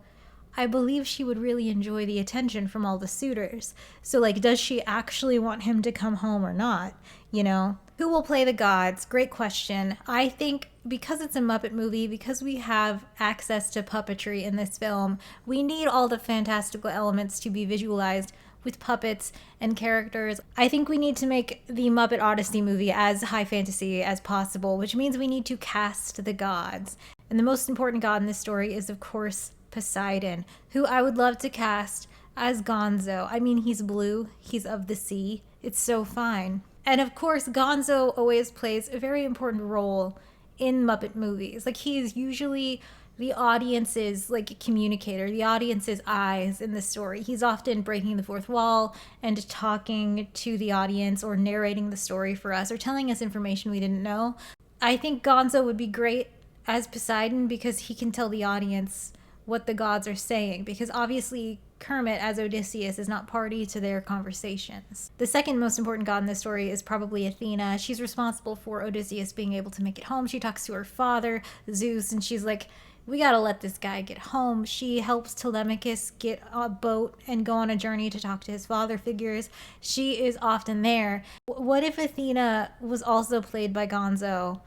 I believe she would really enjoy the attention from all the suitors. So, like, does she actually want him to come home or not? You know? Who will play the gods? Great question. I think because it's a Muppet movie, because we have access to puppetry in this film, we need all the fantastical elements to be visualized with puppets and characters. I think we need to make the Muppet Odyssey movie as high fantasy as possible, which means we need to cast the gods. And the most important god in this story is, of course, Poseidon, who I would love to cast as Gonzo. I mean, he's blue, he's of the sea, it's so fine. And of course, Gonzo always plays a very important role in Muppet movies. Like, he is usually the audience's like communicator, the audience's eyes in the story. He's often breaking the fourth wall and talking to the audience or narrating the story for us or telling us information we didn't know. I think Gonzo would be great as Poseidon because he can tell the audience what the gods are saying, because obviously Kermit as Odysseus is not party to their conversations. The second most important god in this story is probably Athena. She's responsible for Odysseus being able to make it home. She talks to her father, Zeus, and she's like, we gotta let this guy get home. She helps Telemachus get a boat and go on a journey to talk to his father figures. She is often there. What if Athena was also played by Gonzo,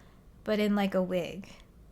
but in like a wig?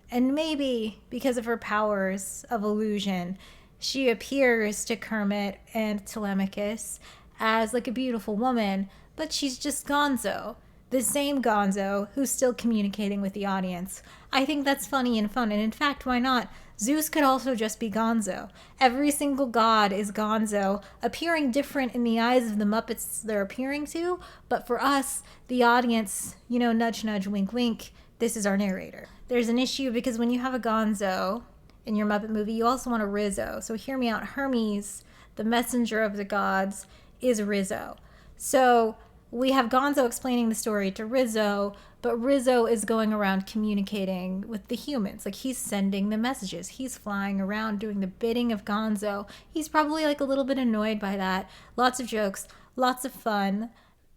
And maybe because of her powers of illusion, she appears to Kermit and Telemachus as like a beautiful woman, but she's just Gonzo. The same Gonzo who's still communicating with the audience. I think that's funny and fun, and in fact, why not? Zeus could also just be Gonzo. Every single god is Gonzo, appearing different in the eyes of the Muppets they're appearing to, but for us, the audience, you know, nudge nudge, wink wink, this is our narrator. There's an issue because when you have a Gonzo in your Muppet movie, you also want a Rizzo. So hear me out. Hermes, the messenger of the gods, is Rizzo. So we have Gonzo explaining the story to Rizzo, but Rizzo is going around communicating with the humans. Like, he's sending the messages. He's flying around doing the bidding of Gonzo. He's probably like a little bit annoyed by that. Lots of jokes, lots of fun.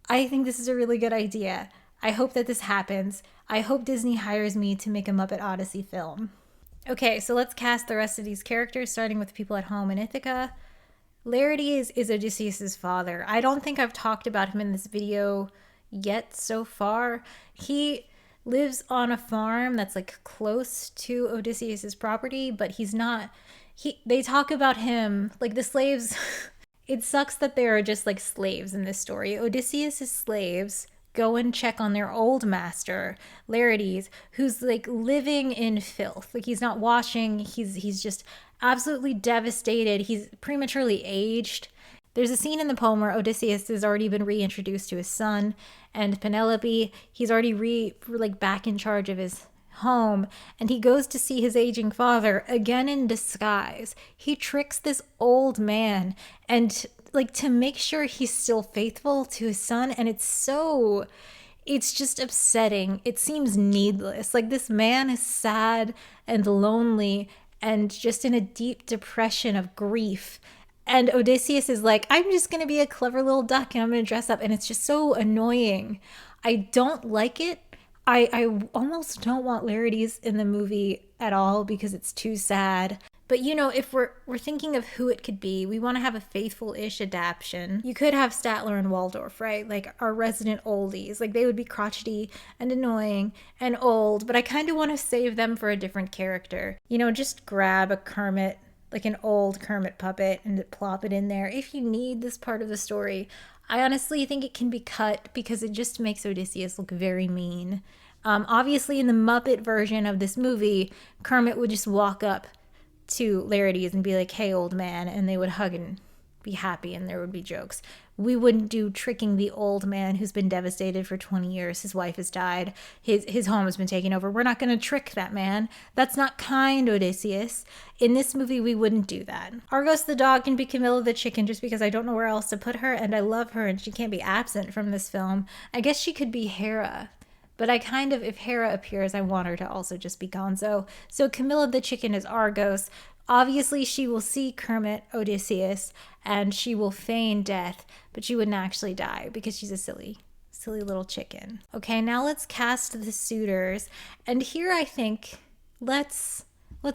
I think this is a really good idea. I hope that this happens. I hope Disney hires me to make a Muppet Odyssey film. Okay, so let's cast the rest of these characters, starting with the people at home in Ithaca. Laertes is Odysseus' father. I don't think I've talked about him in this video yet so far. He lives on a farm that's like close to Odysseus' property, but he's not. They talk about him, like the slaves. It sucks that there are just like slaves in this story. Odysseus' slaves go and check on their old master, Larides, who's like living in filth. Like he's not washing, he's just absolutely devastated. He's prematurely aged. There's a scene in the poem where Odysseus has already been reintroduced to his son and Penelope. He's already back in charge of his home, and he goes to see his aging father again in disguise. He tricks this old man and to make sure he's still faithful to his son, and it's just upsetting. It seems needless. Like, this man is sad and lonely and just in a deep depression of grief. And Odysseus is like, I'm just going to be a clever little duck and I'm going to dress up. And it's just so annoying. I don't like it. I almost don't want Larides in the movie at all because it's too sad. But if we're thinking of who it could be, we want to have a faithful-ish adaptation. You could have Statler and Waldorf, right? Like our resident oldies. Like they would be crotchety and annoying and old, but I kind of want to save them for a different character. Just grab a Kermit, like an old Kermit puppet, and plop it in there if you need this part of the story. I honestly think it can be cut because it just makes Odysseus look very mean. Obviously, in the Muppet version of this movie, Kermit would just walk up to Larides and be like, hey, old man, and they would hug and be happy and there would be jokes. We wouldn't do tricking the old man who's been devastated for 20 years. His wife has died. His home has been taken over. We're not going to trick that man. That's not kind, Odysseus. In this movie, we wouldn't do that. Argos the dog can be Camilla the chicken just because I don't know where else to put her, and I love her and she can't be absent from this film. I guess she could be Hera. But if Hera appears, I want her to also just be Gonzo. So Camilla the chicken is Argos. Obviously, she will see Kermit, Odysseus, and she will feign death, but she wouldn't actually die because she's a silly little chicken. Okay, now let's cast the suitors. And here I think let's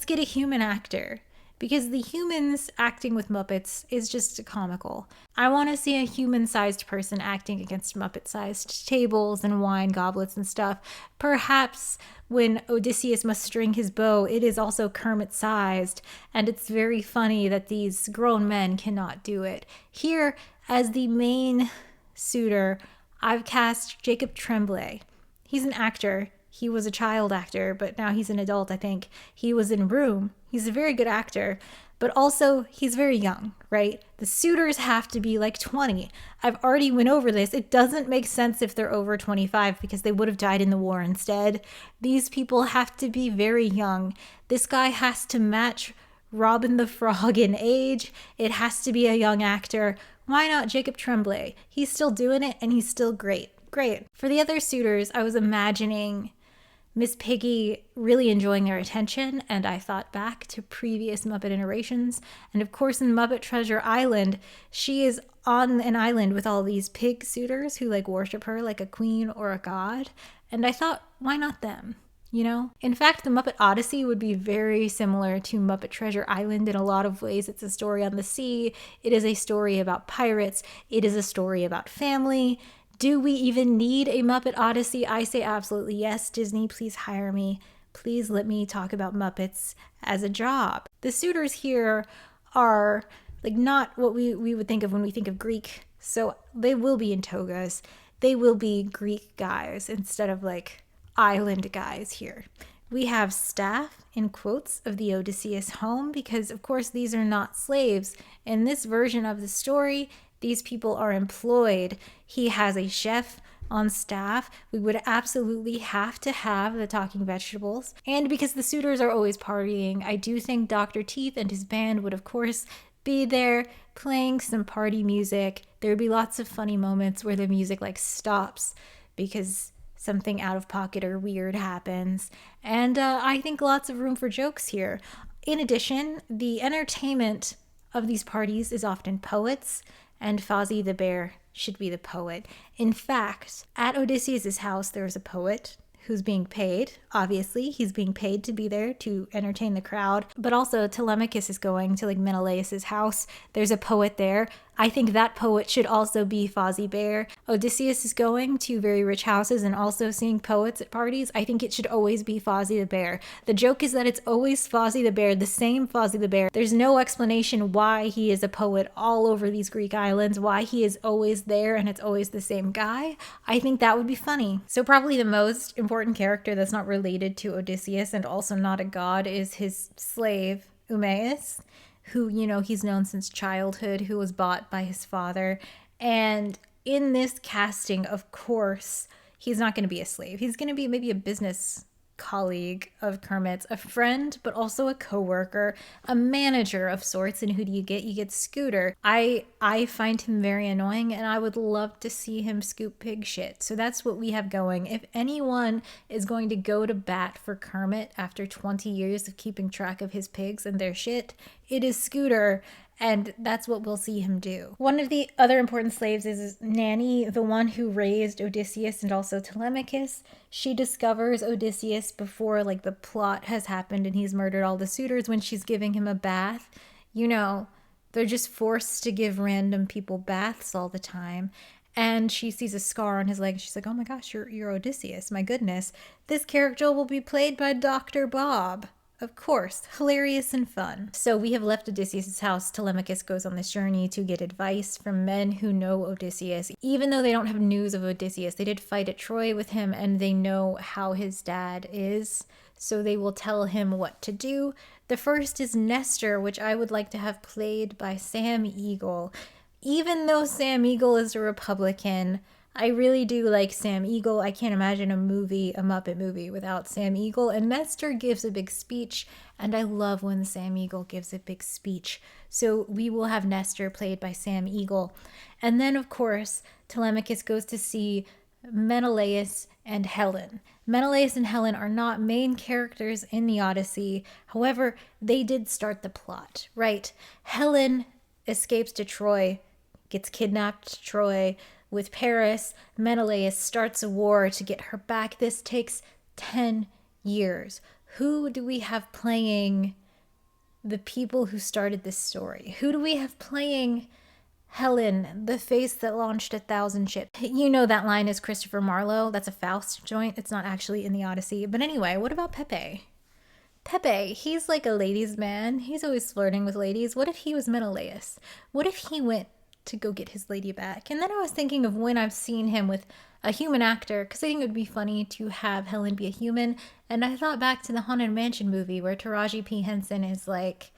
get a human actor, because the humans acting with Muppets is just comical. I want to see a human-sized person acting against Muppet-sized tables and wine goblets and stuff. Perhaps when Odysseus must string his bow, it is also Kermit-sized, and it's very funny that these grown men cannot do it. Here, as the main suitor, I've cast Jacob Tremblay. He's an actor. He was a child actor, but now he's an adult, I think. He was in Room. He's a very good actor, but also he's very young, right? The suitors have to be like 20. I've already went over this. It doesn't make sense if they're over 25 because they would have died in the war instead. These people have to be very young. This guy has to match Robin the Frog in age. It has to be a young actor. Why not Jacob Tremblay? He's still doing it and he's still great. Great. For the other suitors, I was imagining Miss Piggy really enjoying their attention, and I thought back to previous Muppet iterations. And of course, in Muppet Treasure Island, she is on an island with all these pig suitors who worship her like a queen or a god. And I thought, why not them? In fact, the Muppet Odyssey would be very similar to Muppet Treasure Island in a lot of ways. It's a story on the sea. It is a story about pirates. It is a story about family. Do we even need a Muppet Odyssey? I say absolutely yes. Disney, please hire me. Please let me talk about Muppets as a job. The suitors here are not what we would think of when we think of Greek. So they will be in togas. They will be Greek guys instead of island guys here. We have staff, in quotes, of the Odysseus home because, of course, these are not slaves. In this version of the story, these people are employed. He has a chef on staff. We would absolutely have to have the talking vegetables. And because the suitors are always partying, I do think Dr. Teeth and his band would, of course, be there playing some party music. There would be lots of funny moments where the music stops because something out of pocket or weird happens. And I think lots of room for jokes here. In addition, the entertainment of these parties is often poets, and Fozzie the Bear should be the poet. In fact, at Odysseus' house, there's a poet who's being paid. Obviously, he's being paid to be there to entertain the crowd. But also, Telemachus is going to Menelaus' house. There's a poet there. I think that poet should also be Fozzie Bear. Odysseus is going to very rich houses and also seeing poets at parties. I think it should always be Fozzie the Bear. The joke is that it's always Fozzie the Bear, the same Fozzie the Bear. There's no explanation why he is a poet all over these Greek islands, why he is always there and it's always the same guy. I think that would be funny. So probably the most important character that's not related to Odysseus and also not a god is his slave, Eumaeus, who, you know, he's known since childhood, who was bought by his father. And in this casting, of course, he's not going to be a slave. He's going to be maybe a business colleague of Kermit's, a friend, but also a coworker, a manager of sorts. And who do you get? You get Scooter. I find him very annoying, and I would love to see him scoop pig shit. So that's what we have going. If anyone is going to go to bat for Kermit after 20 years of keeping track of his pigs and their shit, it is Scooter. And that's what we'll see him do. One of the other important slaves is Nanny, the one who raised Odysseus and also Telemachus. She discovers Odysseus before like the plot has happened and he's murdered all the suitors when she's giving him a bath. You know, they're just forced to give random people baths all the time. And she sees a scar on his leg. And she's like, oh my gosh, you're Odysseus. My goodness. This character will be played by Dr. Bob. Of course, hilarious and fun. So we have left Odysseus' house. Telemachus goes on this journey to get advice from men who know Odysseus. Even though they don't have news of Odysseus, they did fight at Troy with him and they know how his dad is. So they will tell him what to do. The first is Nestor, which I would like to have played by Sam Eagle. Even though Sam Eagle is a Republican, I really do like Sam Eagle. I can't imagine a Muppet movie without Sam Eagle. And Nestor gives a big speech, and I love when Sam Eagle gives a big speech. So we will have Nestor played by Sam Eagle. And then, of course, Telemachus goes to see Menelaus and Helen. Menelaus and Helen are not main characters in the Odyssey. However, they did start the plot, right? Helen escapes to Troy, gets kidnapped to Troy with Paris. Menelaus starts a war to get her back. This takes 10 years. Who do we have playing the people who started this story? Who do we have playing Helen, the face that launched 1,000 ships? You know that line is Christopher Marlowe. That's a Faust joint. It's not actually in the Odyssey. But anyway, what about Pepe? Pepe, he's like a ladies' man. He's always flirting with ladies. What if he was Menelaus? What if he went to go get his lady back? And then I was thinking of when I've seen him with a human actor, because I think it would be funny to have Helen be a human. And I thought back to the Haunted Mansion movie where Taraji P. Henson is like,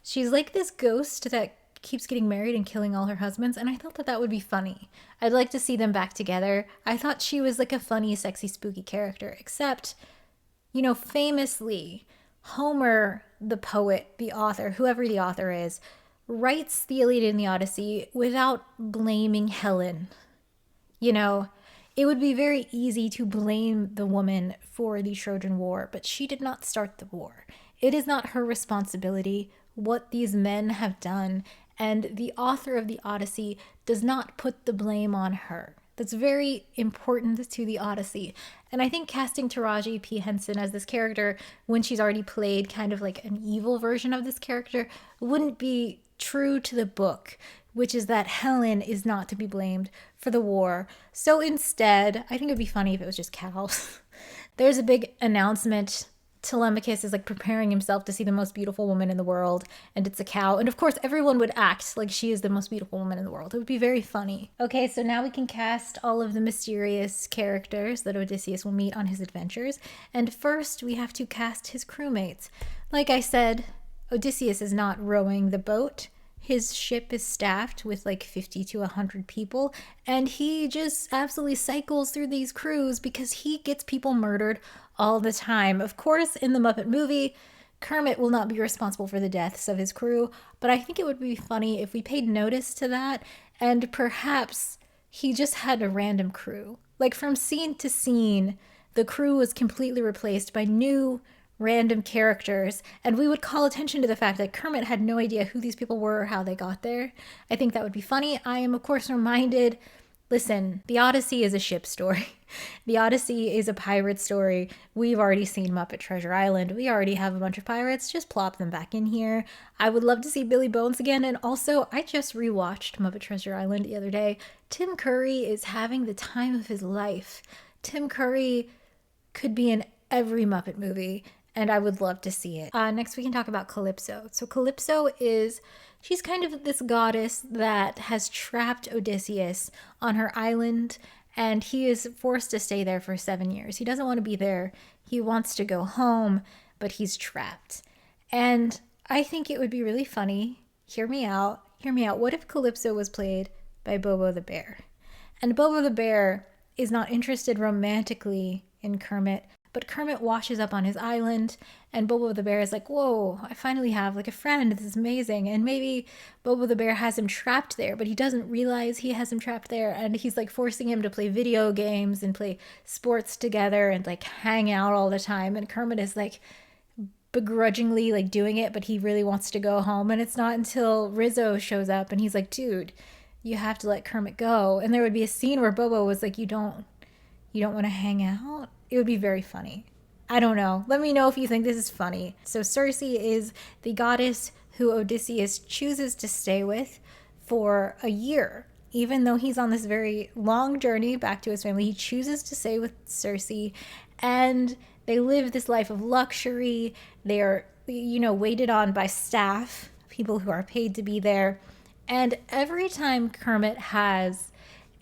she's like this ghost that keeps getting married and killing all her husbands. And I thought that would be funny. I'd like to see them back together. I thought she was like a funny, sexy, spooky character. Except, you know, famously, Homer, the poet, the author, whoever the author is, writes the Iliad and the Odyssey without blaming Helen. You know, it would be very easy to blame the woman for the Trojan War, but she did not start the war. It is not her responsibility what these men have done, and the author of the Odyssey does not put the blame on her. That's very important to the Odyssey. And I think casting Taraji P. Henson as this character when she's already played kind of like an evil version of this character wouldn't be true to the book, which is that Helen is not to be blamed for the war. So instead, I think it would be funny if it was just cows. There's a big announcement. Telemachus is like preparing himself to see the most beautiful woman in the world, and it's a cow. And of course, everyone would act like she is the most beautiful woman in the world. It would be very funny. Okay, so now we can cast all of the mysterious characters that Odysseus will meet on his adventures. And first, we have to cast his crewmates. Like I said, Odysseus is not rowing the boat. His ship is staffed with like 50 to 100 people, and he just absolutely cycles through these crews because he gets people murdered all the time. Of course, in the Muppet movie, Kermit will not be responsible for the deaths of his crew, but I think it would be funny if we paid notice to that, and perhaps he just had a random crew. Like from scene to scene, the crew was completely replaced by new random characters, and we would call attention to the fact that Kermit had no idea who these people were or how they got there. I think that would be funny. I am, of course, reminded Listen, the Odyssey is a ship story. The Odyssey is a pirate story. We've already seen Muppet Treasure Island. We already have a bunch of pirates. Just plop them back in here. I would love to see Billy Bones again. And also, I just rewatched Muppet Treasure Island the other day. Tim Curry is having the time of his life. Tim Curry could be in every Muppet movie, and I would love to see it. Next, we can talk about Calypso. So Calypso she's kind of this goddess that has trapped Odysseus on her island, and he is forced to stay there for 7 years. He doesn't want to be there. He wants to go home, but he's trapped. And I think it would be really funny. Hear me out. What if Calypso was played by Bobo the Bear? And Bobo the Bear is not interested romantically in Kermit, but Kermit washes up on his island, and Bobo the Bear is like, whoa, I finally have like a friend. This is amazing. And maybe Bobo the Bear has him trapped there, but he doesn't realize he has him trapped there. And he's like forcing him to play video games and play sports together and like hang out all the time. And Kermit is like begrudgingly like doing it, but he really wants to go home. And it's not until Rizzo shows up and he's like, dude, you have to let Kermit go. And there would be a scene where Bobo was like, you don't want to hang out? It would be very funny. I don't know. Let me know if you think this is funny. So Circe is the goddess who Odysseus chooses to stay with for a year. Even though he's on this very long journey back to his family, he chooses to stay with Circe, and they live this life of luxury. They are, waited on by staff, people who are paid to be there. And every time Kermit has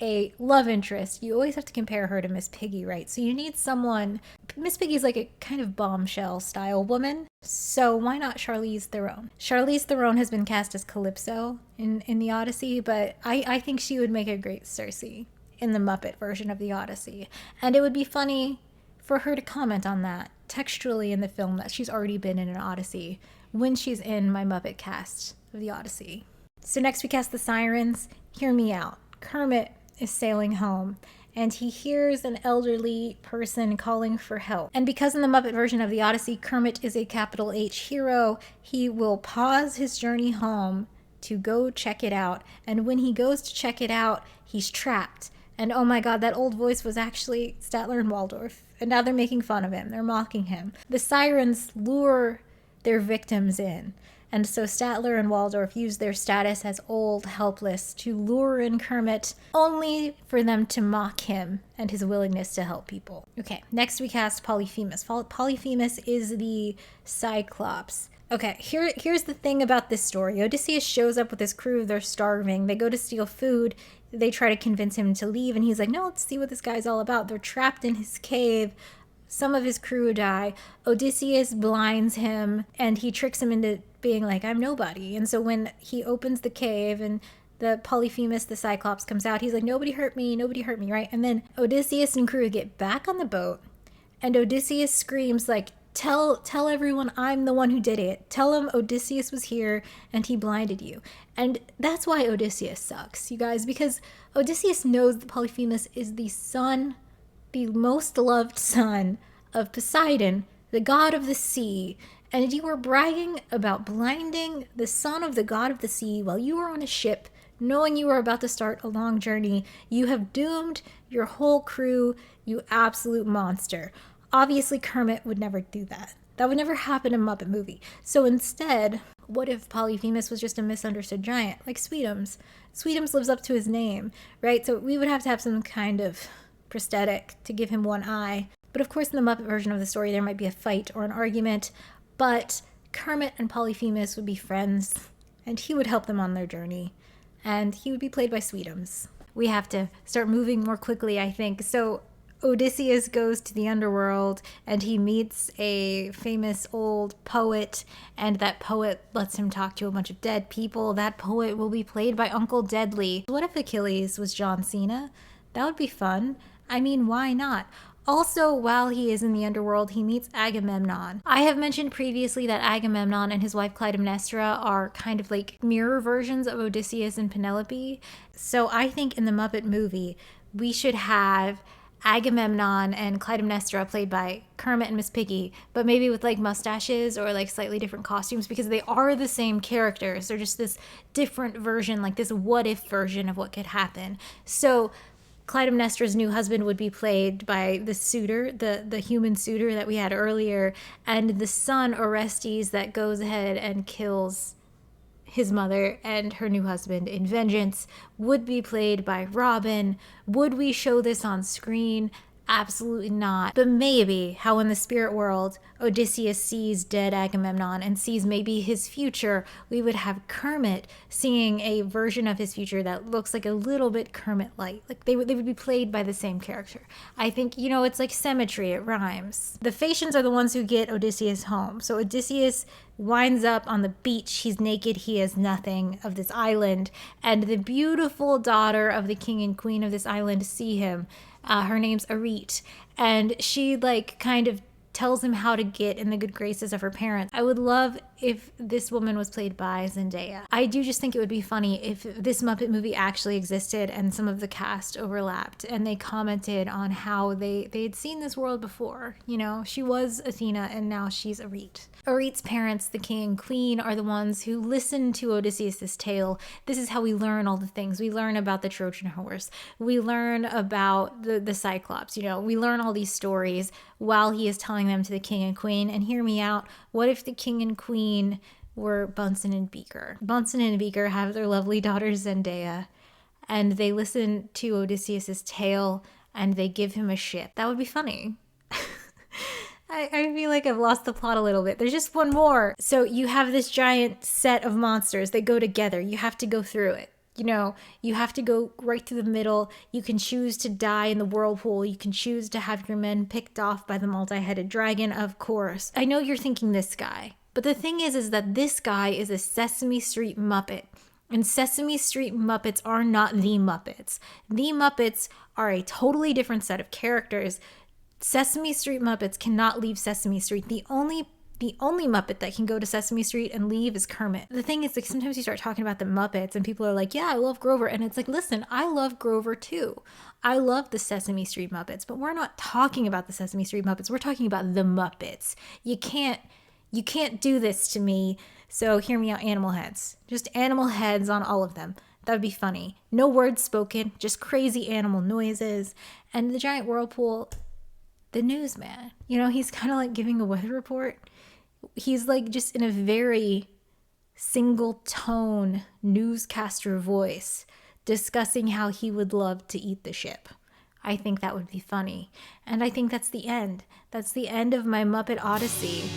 a love interest, you always have to compare her to Miss Piggy, right? So you need someone. Miss Piggy's like a kind of bombshell style woman, so why not Charlize Theron? Charlize Theron has been cast as Calypso in the Odyssey, but I think she would make a great Circe in the Muppet version of the Odyssey. And it would be funny for her to comment on that textually in the film that she's already been in an Odyssey when she's in my Muppet cast of the Odyssey. So next we cast the Sirens. Hear me out. Kermit is sailing home, and he hears an elderly person calling for help. And because in the Muppet version of the Odyssey, Kermit is a capital H hero, he will pause his journey home to go check it out. And when he goes to check it out, he's trapped. And oh my god, that old voice was actually Statler and Waldorf. And now they're making fun of him. They're mocking him. The sirens lure their victims in. And so Statler and Waldorf use their status as old, helpless, to lure in Kermit, only for them to mock him and his willingness to help people. Okay, next we cast Polyphemus. Polyphemus is the Cyclops. Okay, here's the thing about this story. Odysseus shows up with his crew. They're starving. They go to steal food. They try to convince him to leave, and he's like, no, let's see what this guy's all about. They're trapped in his cave. Some of his crew die. Odysseus blinds him, and he tricks him into being like, I'm nobody. And so when he opens the cave and the Polyphemus, the Cyclops, comes out, he's like, nobody hurt me, right? And then Odysseus and crew get back on the boat, and Odysseus screams like, tell everyone I'm the one who did it. Tell them Odysseus was here and he blinded you. And that's why Odysseus sucks, you guys, because Odysseus knows that Polyphemus is the son, the most loved son of Poseidon, the god of the sea. And you were bragging about blinding the son of the god of the sea while you were on a ship, knowing you were about to start a long journey. You have doomed your whole crew, you absolute monster. Obviously, Kermit would never do that. That would never happen in a Muppet movie. So instead, what if Polyphemus was just a misunderstood giant, like Sweetums? Sweetums lives up to his name, right? So we would have to have some kind of prosthetic to give him one eye. But of course, in the Muppet version of the story, there might be a fight or an argument, but Kermit and Polyphemus would be friends, and he would help them on their journey, and he would be played by Sweetums. We have to start moving more quickly, I think. So Odysseus goes to the underworld, and he meets a famous old poet, and that poet lets him talk to a bunch of dead people. That poet will be played by Uncle Deadly. What if Achilles was John Cena? That would be fun. I mean, why not? Also, while he is in the underworld, he meets Agamemnon. I have mentioned previously that Agamemnon and his wife Clytemnestra are kind of like mirror versions of Odysseus and Penelope. So I think in the Muppet movie, we should have Agamemnon and Clytemnestra played by Kermit and Miss Piggy, but maybe with like mustaches or like slightly different costumes, because they are the same characters. They're just this different version, like this what if version of what could happen. So Clytemnestra's new husband would be played by the suitor, the human suitor that we had earlier, and the son, Orestes, that goes ahead and kills his mother and her new husband in vengeance, would be played by Robin. Would we show this on screen? Absolutely not. But maybe how in the spirit world, Odysseus sees dead Agamemnon and sees maybe his future, we would have Kermit seeing a version of his future that looks like a little bit Kermit-like. Like they would be played by the same character. I think, you know, it's like symmetry, it rhymes. The Phaeacians are the ones who get Odysseus home. So Odysseus winds up on the beach. He's naked. He has nothing of this island. And the beautiful daughter of the king and queen of this island see him. Her name's Arit. And she like kind of tells him how to get in the good graces of her parents. I would love if this woman was played by Zendaya. I do just think it would be funny if this Muppet movie actually existed and some of the cast overlapped and they commented on how they had seen this world before. You know, she was Athena and now she's Arit. Arit's parents, the king and queen, are the ones who listen to Odysseus' tale. This is how we learn all the things. We learn about the Trojan horse. We learn about the Cyclops. You know, we learn all these stories while he is telling them to the king and queen. And hear me out. What if the king and queen were Bunsen and Beaker? Bunsen and Beaker have their lovely daughter Zendaya, and they listen to Odysseus' tale and they give him a ship. That would be funny. I feel like I've lost the plot a little bit. There's just one more. So you have this giant set of monsters that go together. You have to go through it. You know, you have to go right through the middle. You can choose to die in the whirlpool. You can choose to have your men picked off by the multi-headed dragon, of course. I know you're thinking this guy. But the thing is that this guy is a Sesame Street Muppet. And Sesame Street Muppets are not the Muppets. The Muppets are a totally different set of characters. Sesame Street Muppets cannot leave Sesame Street. The only Muppet that can go to Sesame Street and leave is Kermit. The thing is, like, sometimes you start talking about the Muppets and people are like, yeah, I love Grover. And it's like, listen, I love Grover too. I love the Sesame Street Muppets, but we're not talking about the Sesame Street Muppets. We're talking about the Muppets. You can't do this to me. So hear me out, animal heads. Just animal heads on all of them. That would be funny. No words spoken, just crazy animal noises. And the giant whirlpool, the newsman. You know, he's kind of like giving a weather report. He's like just in a very single tone newscaster voice discussing how he would love to eat the ship. I think that would be funny. And I think that's the end. That's the end of my Muppet Odyssey.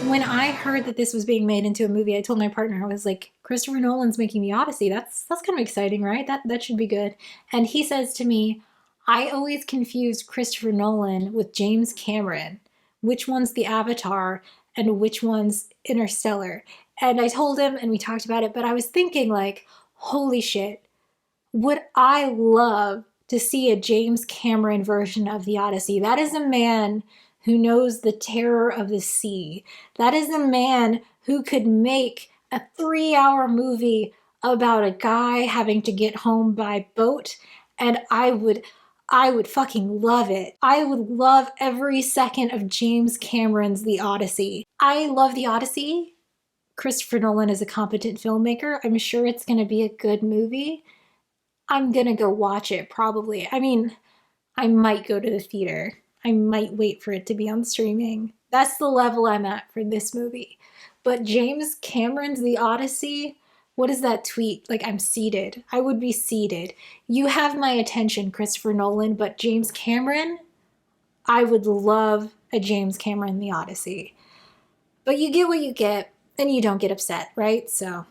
When I heard that this was being made into a movie, I told my partner, I was like, Christopher Nolan's making the Odyssey. That's kind of exciting, right? That should be good. And he says to me, I always confused Christopher Nolan with James Cameron. Which one's the Avatar and which one's Interstellar? And I told him and we talked about it, but I was thinking like, holy shit, would I love to see a James Cameron version of the Odyssey? That is a man who knows the terror of the sea. That is a man who could make a 3-hour movie about a guy having to get home by boat, and I would fucking love it. I would love every second of James Cameron's The Odyssey. I love The Odyssey. Christopher Nolan is a competent filmmaker. I'm sure it's going to be a good movie. I'm going to go watch it, probably. I mean, I might go to the theater. I might wait for it to be on streaming. That's the level I'm at for this movie. But James Cameron's The Odyssey, what is that tweet? Like, I'm seated. I would be seated. You have my attention, Christopher Nolan, but James Cameron, I would love a James Cameron The Odyssey. But you get what you get, and you don't get upset, right? So